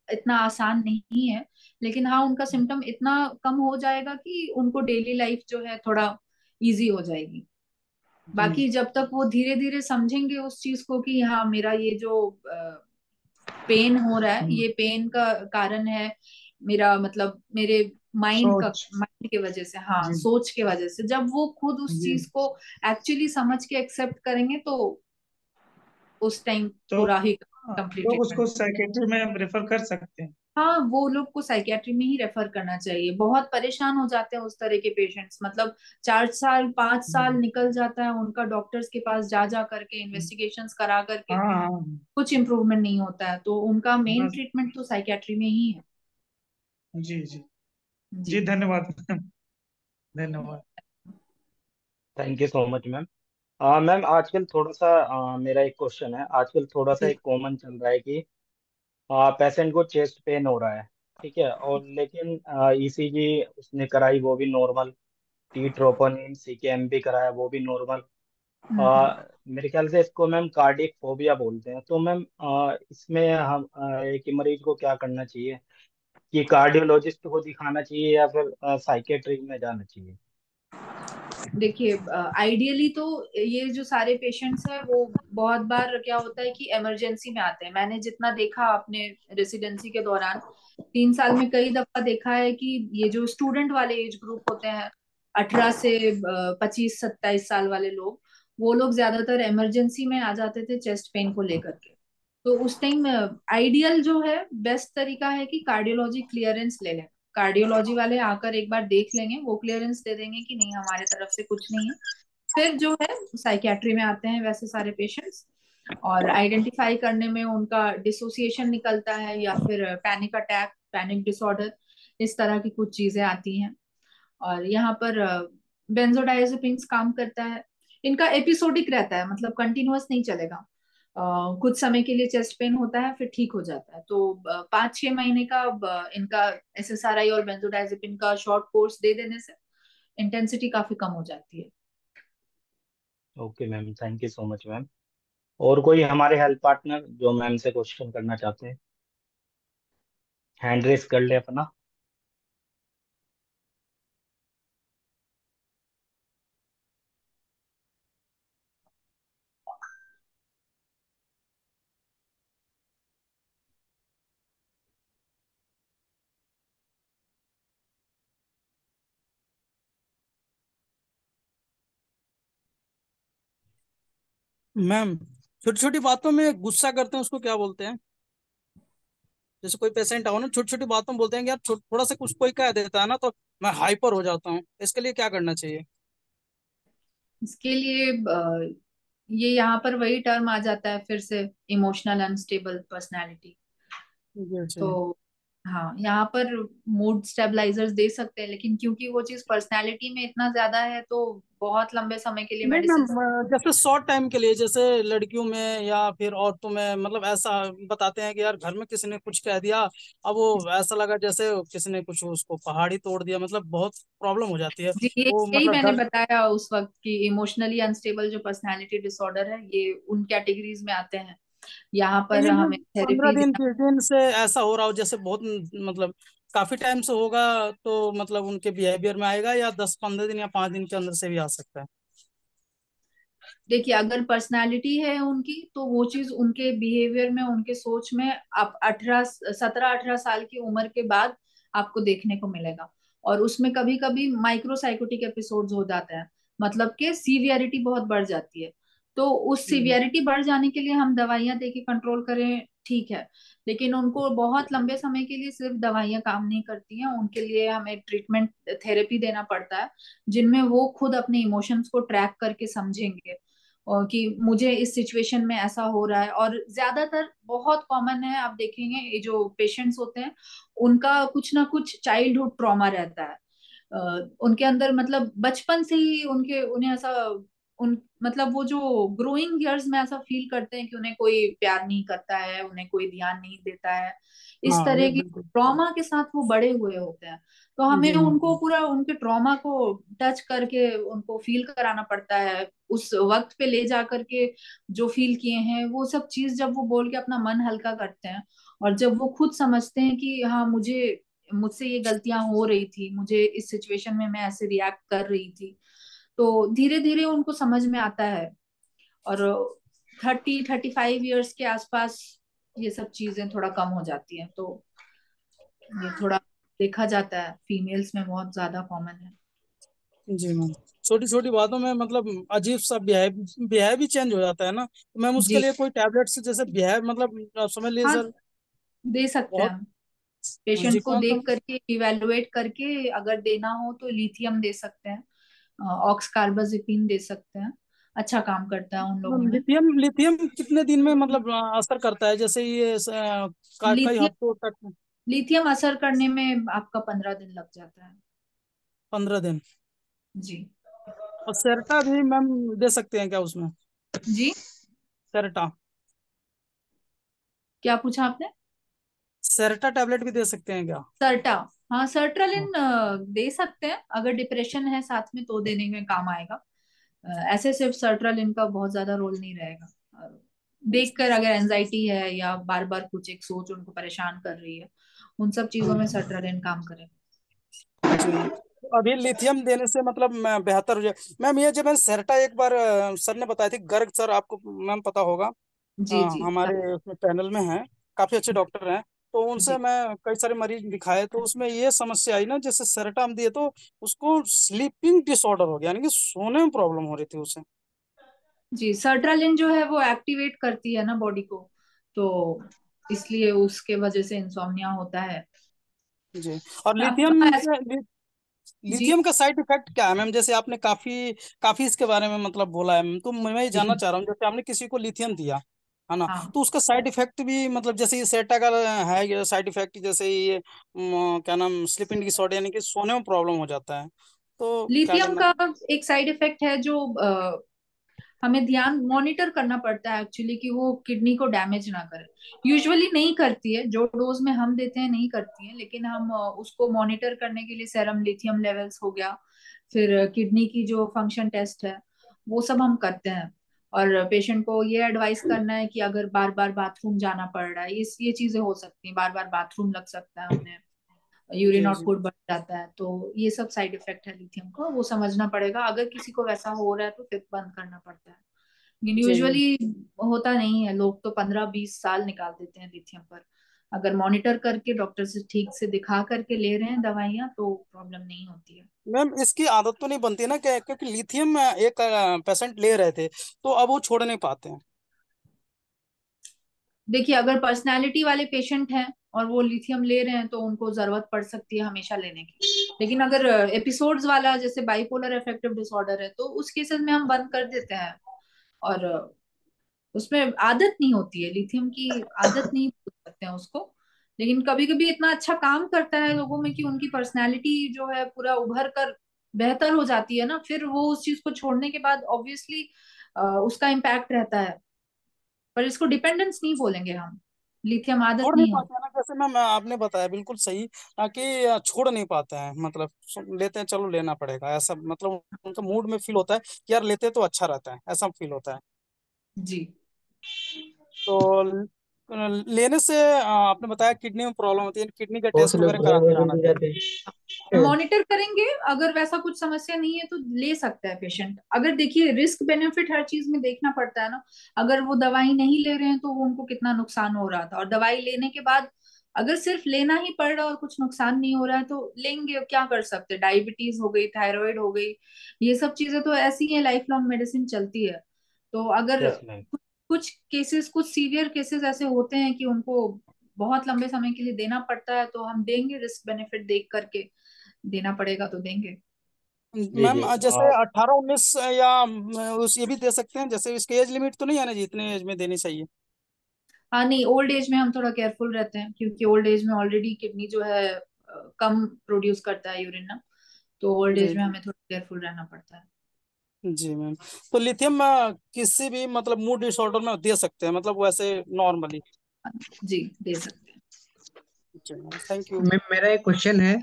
इतना आसान नहीं है, लेकिन हाँ उनका सिम्टम इतना कम हो जाएगा कि उनको डेली लाइफ जो है थोड़ा इजी हो जाएगी। जी। बाकी जब तक वो धीरे धीरे समझेंगे उस चीज को कि हाँ मेरा ये जो पेन हो रहा है, हम्म, ये पेन का कारण है मेरा, मतलब मेरे सोच। माइंड की वजह से, हाँ जी सोच की वजह से, जब वो खुद उस जी। चीज को एक्चुअली समझ के एक्सेप्ट करेंगे तो उस टाइम तो पूरा ही आप कंप्लीट लोग उसको ट्रीटमेंट। साइकेट्री में रेफर कर सकते हैं? हाँ वो लोग को साइकियाट्री में ही रेफर करना चाहिए। बहुत परेशान हो जाते हैं उस तरह के पेशेंट्स, मतलब 4 साल 5 साल हम्म, निकल जाता है उनका डॉक्टर्स के पास जा जा करके, हम्म, इन्वेस्टिगेशंस करा करके, हाँ हाँ कुछ इम्प्रूवमेंट नहीं होता है, तो उनका मेन हाँ। ट्रीटमेंट तो साइकियाट्री में ही है। जी जी। जी जी। धन्यवाद। धन्यवाद। Thank you so much ma'am. Ma'am आजकल थोड़ा सा मेरा एक क्वेश्चन है। आजकल थोड़ा सा जी। एक कॉमन चल रहा है कि पेशेंट को चेस्ट पेन हो रहा है, ठीक है, और लेकिन ईसीजी उसने कराई वो भी नॉर्मल, टी ट्रोपोनिन सीकेएम भी कराया वो भी नॉर्मल। हम्म। मेरे ख्याल से इसको मैम कार्डियक फोबिया बोलते हैं। तो मैम इसमें हम एक मरीज को क्या करना चाहिए, कि कार्डियोलॉजिस्ट को दिखाना चाहिए या फिर साइकेट्रिक में जाना चाहिए? देखिए आइडियली तो ये जो सारे पेशेंट्स हैं वो बहुत बार क्या होता है कि इमरजेंसी में आते हैं। मैंने जितना देखा अपने रेसिडेंसी के दौरान 3 साल में, कई दफा देखा है कि ये जो स्टूडेंट वाले एज ग्रुप होते हैं, 18 से 25 27 साल वाले लोग, वो लोग ज्यादातर इमरजेंसी में आ जाते थे चेस्ट पेन को लेकर के। तो उस टाइम आइडियल जो है, बेस्ट तरीका है कि कार्डियोलॉजी क्लियरेंस ले लें। कार्डियोलॉजी वाले आकर एक बार देख लेंगे, वो क्लियरेंस दे देंगे कि नहीं हमारे तरफ से कुछ नहीं है। फिर जो है साइकियाट्री में आते हैं वैसे सारे पेशेंट्स, और आइडेंटिफाई करने में उनका डिसोसिएशन निकलता है या फिर पैनिक अटैक, पैनिक डिसऑर्डर, इस तरह की कुछ चीजें आती हैं। और यहाँ पर बेंजोडाइजेपिन्स काम करता है। इनका एपिसोडिक रहता है, मतलब कंटिन्यूअस नहीं चलेगा। कुछ समय के लिए चेस्ट पेन होता है फिर ठीक हो जाता है, तो 5-6 महीने का इनका एसएसआरआई और बेंजोडाइजेपिन का शॉर्ट कोर्स दे देने से इंटेंसिटी काफी कम हो जाती है। Okay ma'am, thank you so much ma'am. और कोई हमारे हेल्थ पार्टनर जो मैम से क्वेश्चन करना चाहते हैं, हैंड रेस कर ले अपना। मैम छोटी छोटी बातों में गुस्सा करते हैं उसको क्या बोलते हैं? जैसे कोई पेशेंट आओ ना, छोटी छोटी बातों में बोलते हैं कि यार थोड़ा सा कुछ कोई कह देता है ना तो मैं हाइपर हो जाता हूँ, इसके लिए क्या करना चाहिए? इसके लिए ये यहाँ पर वही टर्म आ जाता है फिर से, इमोशनल अनस्टेबल पर्सनालिटी। जैसे तो हाँ यहाँ पर मूड स्टेबलाइजर्स दे सकते हैं, लेकिन क्योंकि वो चीज पर्सनालिटी में इतना ज्यादा है तो बहुत लंबे समय के लिए नहीं मेडिसिन। मैम, जैसे शॉर्ट टाइम के लिए, जैसे लड़कियों में या फिर औरतों में, मतलब ऐसा बताते हैं कि यार घर में किसी ने कुछ कह दिया, अब वो ऐसा लगा जैसे किसी ने कुछ उसको पहाड़ी तोड़ दिया, मतलब बहुत प्रॉब्लम हो जाती है। जी वो यही मतलब मैंने डर। बताया उस वक्त कि इमोशनली अनस्टेबल जो पर्सनालिटी डिसऑर्डर है ये उन कैटेगरीज में आते हैं। यहाँ पर ये हमें 15 थेरेपी दिन देना। 20 दिन से ऐसा हो रहा हो, जैसे बहुत मतलब काफी टाइम से होगा, तो मतलब उनके बिहेवियर में आएगा, या 10 15 दिन या 5 दिन के अंदर से भी आ सकता है? देखिए, अगर पर्सनालिटी है उनकी तो वो चीज उनके बिहेवियर में, उनके सोच में आप 17-18 साल की उम्र के बाद आपको देखने को मिलेगा। और उसमें कभी कभी माइक्रोसाइकोटिक एपिसोड्स हो जाते हैं, मतलब कि सीवियरिटी बहुत बढ़ जाती है। तो उस सीवियरिटी बढ़ जाने के लिए हम दवाइयां दे के कंट्रोल करें, ठीक है, लेकिन उनको बहुत लंबे समय के लिए सिर्फ दवाइयां काम नहीं करती हैं। उनके लिए हमें ट्रीटमेंट थेरेपी देना पड़ता है, जिनमें वो खुद अपने इमोशंस को ट्रैक करके समझेंगे और कि मुझे इस सिचुएशन में ऐसा हो रहा है। और ज्यादातर बहुत कॉमन है, आप देखेंगे ये जो पेशेंट्स होते हैं उनका कुछ ना कुछ चाइल्डहुड ट्रॉमा रहता है। उनके अंदर, मतलब बचपन से ही उन्हें ऐसा, उन मतलब वो जो ग्रोइंग ईयर्स में ऐसा फील करते हैं कि उन्हें कोई प्यार नहीं करता है, उन्हें कोई ध्यान नहीं देता है। इस हाँ, ये तरह की बिल्कुल। ट्रॉमा के साथ वो बड़े हुए होते हैं। तो जी हमें उनको मैम। पूरा उनके ट्रॉमा को टच करके उनको फील कराना पड़ता है, उस वक्त पे ले जा करके जो फील किए हैं वो सब चीज जब वो बोल के अपना मन हल्का करते हैं, और जब वो खुद समझते हैं कि हाँ, मुझसे ये गलतियां हो रही थी, मुझे इस सिचुएशन में मैं ऐसे रिएक्ट कर रही थी, तो धीरे धीरे उनको समझ में आता है। और 30-35 ईयर्स के आसपास ये सब चीजें थोड़ा कम हो जाती हैं। तो ये थोड़ा देखा जाता है, फीमेल्स में बहुत ज्यादा कॉमन है। जी मैम, छोटी छोटी बातों में मतलब अजीब सा बिहेव भी चेंज हो जाता है ना, तो मैम उसके जी लिए कोई टैबलेट्स जैसे बिहेव मतलब आप समझ लीजिए हाँ, सर। दे सकते हैं बहुत। हम। जी पेशेंट को कौन देख कौन। करके इवेलुएट करके अगर देना हो तो लिथियम दे सकते हैं, ऑक्स कार्बाजिपिन दे सकते हैं, अच्छा काम करता है उन लोगों मैम में। लिथियम लिथियम कितने दिन में मतलब असर करता है, जैसे ये कई लिथियम हफ्तों तक। लिथियम असर करने में आपका 15 दिन लग जाता है। 15 दिन। जी। और सेरटा भी मैम दे सकते हैं क्या उसमें? जी, सेरटा। क्या पूछा आपने? सेरटा टैबलेट भी दे सकते हैं क्या? सर्टा, हाँ, हाँ। सर्ट्रालिन दे सकते हैं, अगर डिप्रेशन है साथ में तो देने में काम आएगा। ऐसे सिर्फ सर्ट्रालिन का बहुत ज्यादा रोल नहीं रहेगा। देखकर अगर एंजाइटी है या बार बार कुछ एक सोच उनको परेशान कर रही है, उन सब चीजों में सर्ट्रालिन काम करेगा। जी तो अभी लिथियम देने से मतलब बेहतर हो जाए। मैम ये जब मैंने सेरटा एक बार सर ने बताया थी, गर्ग सर, आपको मैम पता होगा। जी जी हमारे उसमें पैनल में हैं, काफी अच्छे डॉक्टर हैं। तो उनसे जी। मैं कई सारे मरीज दिखाए, तो उसमें ये समस्या आई ना, जैसे सेरेटा हम दिए तो उसको स्लीपिंग डिसऑर्डर हो गया, यानी कि सोने में प्रॉब्लम हो रही थी उसे। जी, सर्ट्रालिन जो है वो एक्टिवेट करती है ना बॉडी को, तो इसलिए उसके वजह से इंसोम्निया होता है। जी। और आप लिथियम ऐस- जी लिथियम का साइड इफेक्ट क्या है मैम? जैसे आपने काफी काफी इसके बारे में मतलब बोला है, तो मैं ये जानना जी चाह रहा हूँ, जैसे आपने किसी को लिथियम दिया है ना, हाँ। तो उसका साइड इफेक्ट भी मतलब जैसे ये सेटा का है, ये साइड इफेक्ट जैसे ये क्या नाम, स्लीपिंग डिसऑर्डर, यानी कि सोने में प्रॉब्लम हो जाता है, तो क्या लिथियम करना? का एक साइड इफेक्ट है जो हमें ध्यान मॉनिटर करना पड़ता है एक्चुअली, कि वो किडनी को डैमेज ना करे। यूजुअली नहीं करती है, जो डोज में हम देते हैं नहीं करती है, लेकिन हम उसको मॉनिटर करने के लिए सेरम लिथियम लेवल्स हो गया, फिर किडनी की जो फंक्शन टेस्ट है वो सब हम करते हैं। और पेशेंट को ये एडवाइस करना है कि अगर बार बार बाथरूम जाना पड़ रहा है, ये चीजें हो सकती हैं, बार बार बाथरूम लग सकता है उन्हें, यूरिन जी जी आउटपुट बढ़ जाता है, तो ये सब साइड इफेक्ट है लिथियम का, वो समझना पड़ेगा। अगर किसी को वैसा हो रहा है तो फिर बंद करना पड़ता है, लेकिन जी जी। यूजुअली होता नहीं है। लोग तो 15-20 साल निकाल देते हैं लिथियम पर। अगर मॉनिटर करके डॉक्टर से ठीक से दिखा करके ले रहे हैं दवाइयाँ तो प्रॉब्लम नहीं होती है। मैम इसकी आदत तो नहीं बनती ना, क्या, क्योंकि लिथियम एक पेशेंट ले रहे थे, तो अब वो छोड़ नहीं पाते हैं। देखिए, अगर पर्सनैलिटी वाले पेशेंट हैं और वो लिथियम ले रहे हैं तो उनको जरूरत पड़ सकती है हमेशा लेने की, लेकिन अगर एपिसोड्स वाला जैसे बाइपोलर अफेक्टिव डिसऑर्डर है तो उस केसेस में हम बंद कर देते हैं। और उसमें आदत नहीं होती है, लिथियम की आदत नहीं बोल सकते हैं उसको, लेकिन कभी कभी इतना अच्छा काम करता है लोगों में कि उनकी पर्सनैलिटी जो है पूरा उभर कर बेहतर हो जाती है ना, फिर वो उस चीज को छोड़ने के बाद ऑब्वियसली उसका इम्पैक्ट रहता है। पर इसको डिपेंडेंस नहीं बोलेंगे हम, लिथियम आदत छोड़ नहीं नहीं होती। पाते हैं ना, जैसे मैम आपने बताया बिल्कुल सही, कि छोड़ नहीं पाते हैं, मतलब लेते हैं, चलो लेना पड़ेगा, ऐसा मतलब उनका मूड में फील होता है कि यार लेते तो अच्छा रहता है, ऐसा फील होता है। जी तो लेने से आपने बताया किडनी में प्रॉब्लम होती है, किडनी का बहुत से टेस्ट लोग वगैरह भैया कराते वो रहना जल्दी चाहिए। जाते हैं। मॉनिटर करेंगे, अगर वैसा कुछ समस्या नहीं है तो ले सकता है पेशेंट। अगर देखिए रिस्क बेनिफिट हर चीज में देखना पड़ता है ना। अगर वो दवाई नहीं ले रहे हैं तो वो उनको कितना नुकसान हो रहा था, और दवाई लेने के बाद अगर सिर्फ लेना ही पड़ रहा है और कुछ नुकसान नहीं हो रहा है तो लेंगे, क्या कर सकते हैं। डायबिटीज हो गई, थायराइड हो गई, ये सब चीजें तो ऐसी ही है, लाइफ लॉन्ग मेडिसिन चलती है। तो अगर यस मैम। कुछ केसेस, कुछ सीवियर केसेस ऐसे होते हैं कि उनको बहुत लंबे समय के लिए देना पड़ता है, तो हम देंगे, रिस्क बेनिफिट देख करके देना पड़ेगा तो देंगे। जी मैम जी। जैसे 18-19 या उस ये भी दे सकते हैं, जैसे इसके एज लिमिट तो नहीं है ना जी, इतने एज में देनी चाहिए? हाँ नहीं, ओल्ड एज में हम थोड़ा केयरफुल रहते हैं, क्योंकि ओल्ड एज में ऑलरेडी किडनी जो है कम प्रोड्यूस करता है यूरिन ना, तो ओल्ड जी एज में हमें थोड़ा केयरफुल रहना पड़ता है। जी मैम। तो लिथियम किसी भी मतलब मूड डिसऑर्डर में दे सकते हैं, मतलब वैसे नॉर्मली? जी दे सकते हैं। जी मैम, थैंक यू। मेरा एक क्वेश्चन है।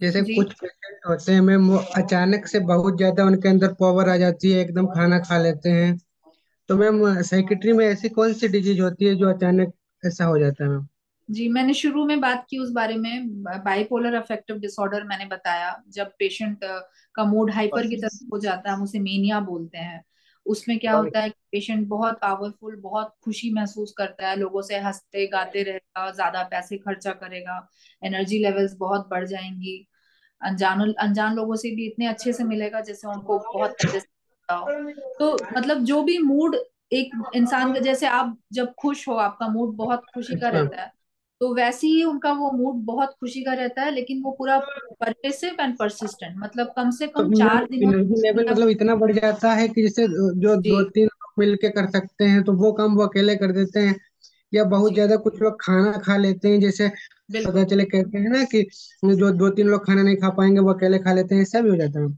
जैसे जी कुछ पेशेंट होते हैं मैम, वो अचानक से बहुत ज्यादा उनके अंदर पावर आ जाती है, एकदम खाना खा लेते हैं। तो मैम साइकेट्री में ऐसी कौन सी डिजीज होती है जो अचानक ऐसा हो जाता है मैम? जी, मैंने शुरू में बात की उस बारे में, बाइपोलर अफेक्टिव डिसऑर्डर मैंने बताया। जब पेशेंट का मूड हाइपर की तरफ हो जाता है, हम उसे मेनिया बोलते हैं। उसमें क्या होता है कि पेशेंट बहुत पावरफुल, बहुत खुशी महसूस करता है, लोगों से हंसते गाते रहेगा, ज्यादा पैसे खर्चा करेगा, एनर्जी लेवल्स बहुत बढ़ जाएंगी, अनजान अनजान लोगों से भी इतने अच्छे से मिलेगा जैसे उनको बहुत पहले से पता हो। तो मतलब जो भी मूड एक इंसान का, जैसे आप जब खुश हो आपका मूड बहुत खुशी का अच्छा। रहता है, तो वैसे ही उनका वो मूड बहुत खुशी का रहता है, लेकिन वो पूरा परवेसिव एंड परसिस्टेंट, मतलब कम से तो कम मैम 4 दिनों एनर्जी लेवल या मतलब इतना बढ़ जाता है कि जैसे जो दो जी तीन लोग मिल के कर सकते हैं तो वो काम वो अकेले कर देते हैं, या बहुत जी ज्यादा कुछ लोग खाना खा लेते हैं, जैसे पता बिल्कुल। चले कहते हैं ना कि जो दो तीन लोग खाना नहीं खा पाएंगे वो अकेले खा लेते हैं, ऐसा भी हो जाता है।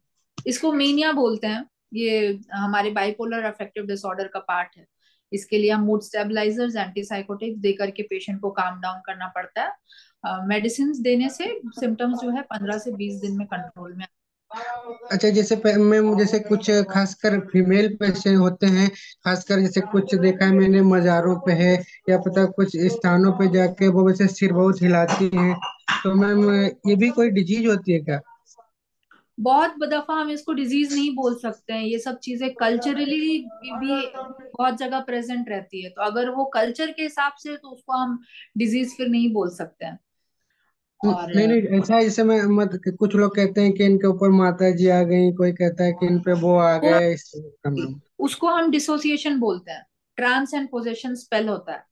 इसको मेनिया बोलते हैं। ये हमारे बाइपोलर अफेक्टिव डिसऑर्डर का पार्ट है। इसके लिए हम मूड स्टेबलाइजर्स, एंटीसाइकोटिक्स दे करके पेशेंट को काम डाउन करना पड़ता है। मेडिसिन देने से सिम्टम्स जो है 15 से 20 दिन में कंट्रोल में। अच्छा, जैसे मैम जैसे कुछ खासकर फीमेल पेशेंट होते हैं, खासकर जैसे कुछ देखा है मैंने मज़ारों पे है, या पता कुछ स्थानों पे जाके वो वैसे सिर बहुत हिलाती हैं। तो मैम ये भी कोई डिजीज होती है क्या? बहुत दफा हम इसको डिजीज नहीं बोल सकते हैं, ये सब चीजें कल्चरली भी बहुत जगह प्रेजेंट रहती है, तो अगर वो कल्चर के हिसाब से तो उसको हम डिजीज फिर नहीं बोल सकते हैं। और नहीं नहीं, ऐसा है जैसे मैं मत कुछ लोग कहते हैं कि इनके ऊपर माता जी आ गई, कोई कहता है कि इन पे वो आ वो गए, इस तरह का मैम। उसको हम डिसोसिएशन बोलते हैं। ट्रांस एंड पोजेशन स्पेल होता है।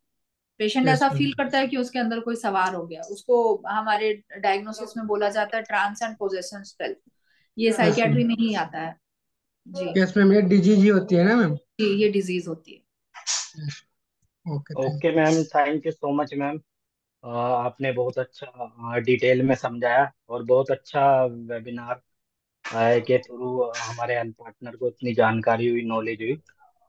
पेशेंट यस ऐसा मैम। फील करता है कि उसके अंदर कोई सवार हो गया, उसको हमारे डायग्नोसिस में बोला जाता है ट्रांस एंड पोजेशन स्पेल। ये यस मैम। साइकियाट्री में ही आता है। जी यस मैम, ये डिजीज ही होती है ना मैम? जी, ये डिजीज होती है। Okay, thank okay ma'am, thank you so much ma'am. आपने बहुत अच्छा डिटेल में समझाया, और बहुत अच्छा वेबिनार के थ्रू हमारे हेल्थ पार्टनर को इतनी जानकारी हुई, नॉलेज हुई।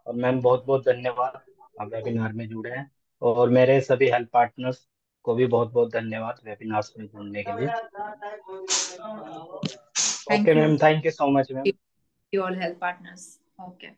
और मैम बहुत बहुत धन्यवाद, आप वेबिनार में जुड़े हैं। और मेरे सभी हेल्थ पार्टनर्स को भी बहुत बहुत धन्यवाद वेबिनार्स में जुड़ने के लिए। Okay thank you. Ma'am, thank you so much ma'am. You all health partners. Okay. You.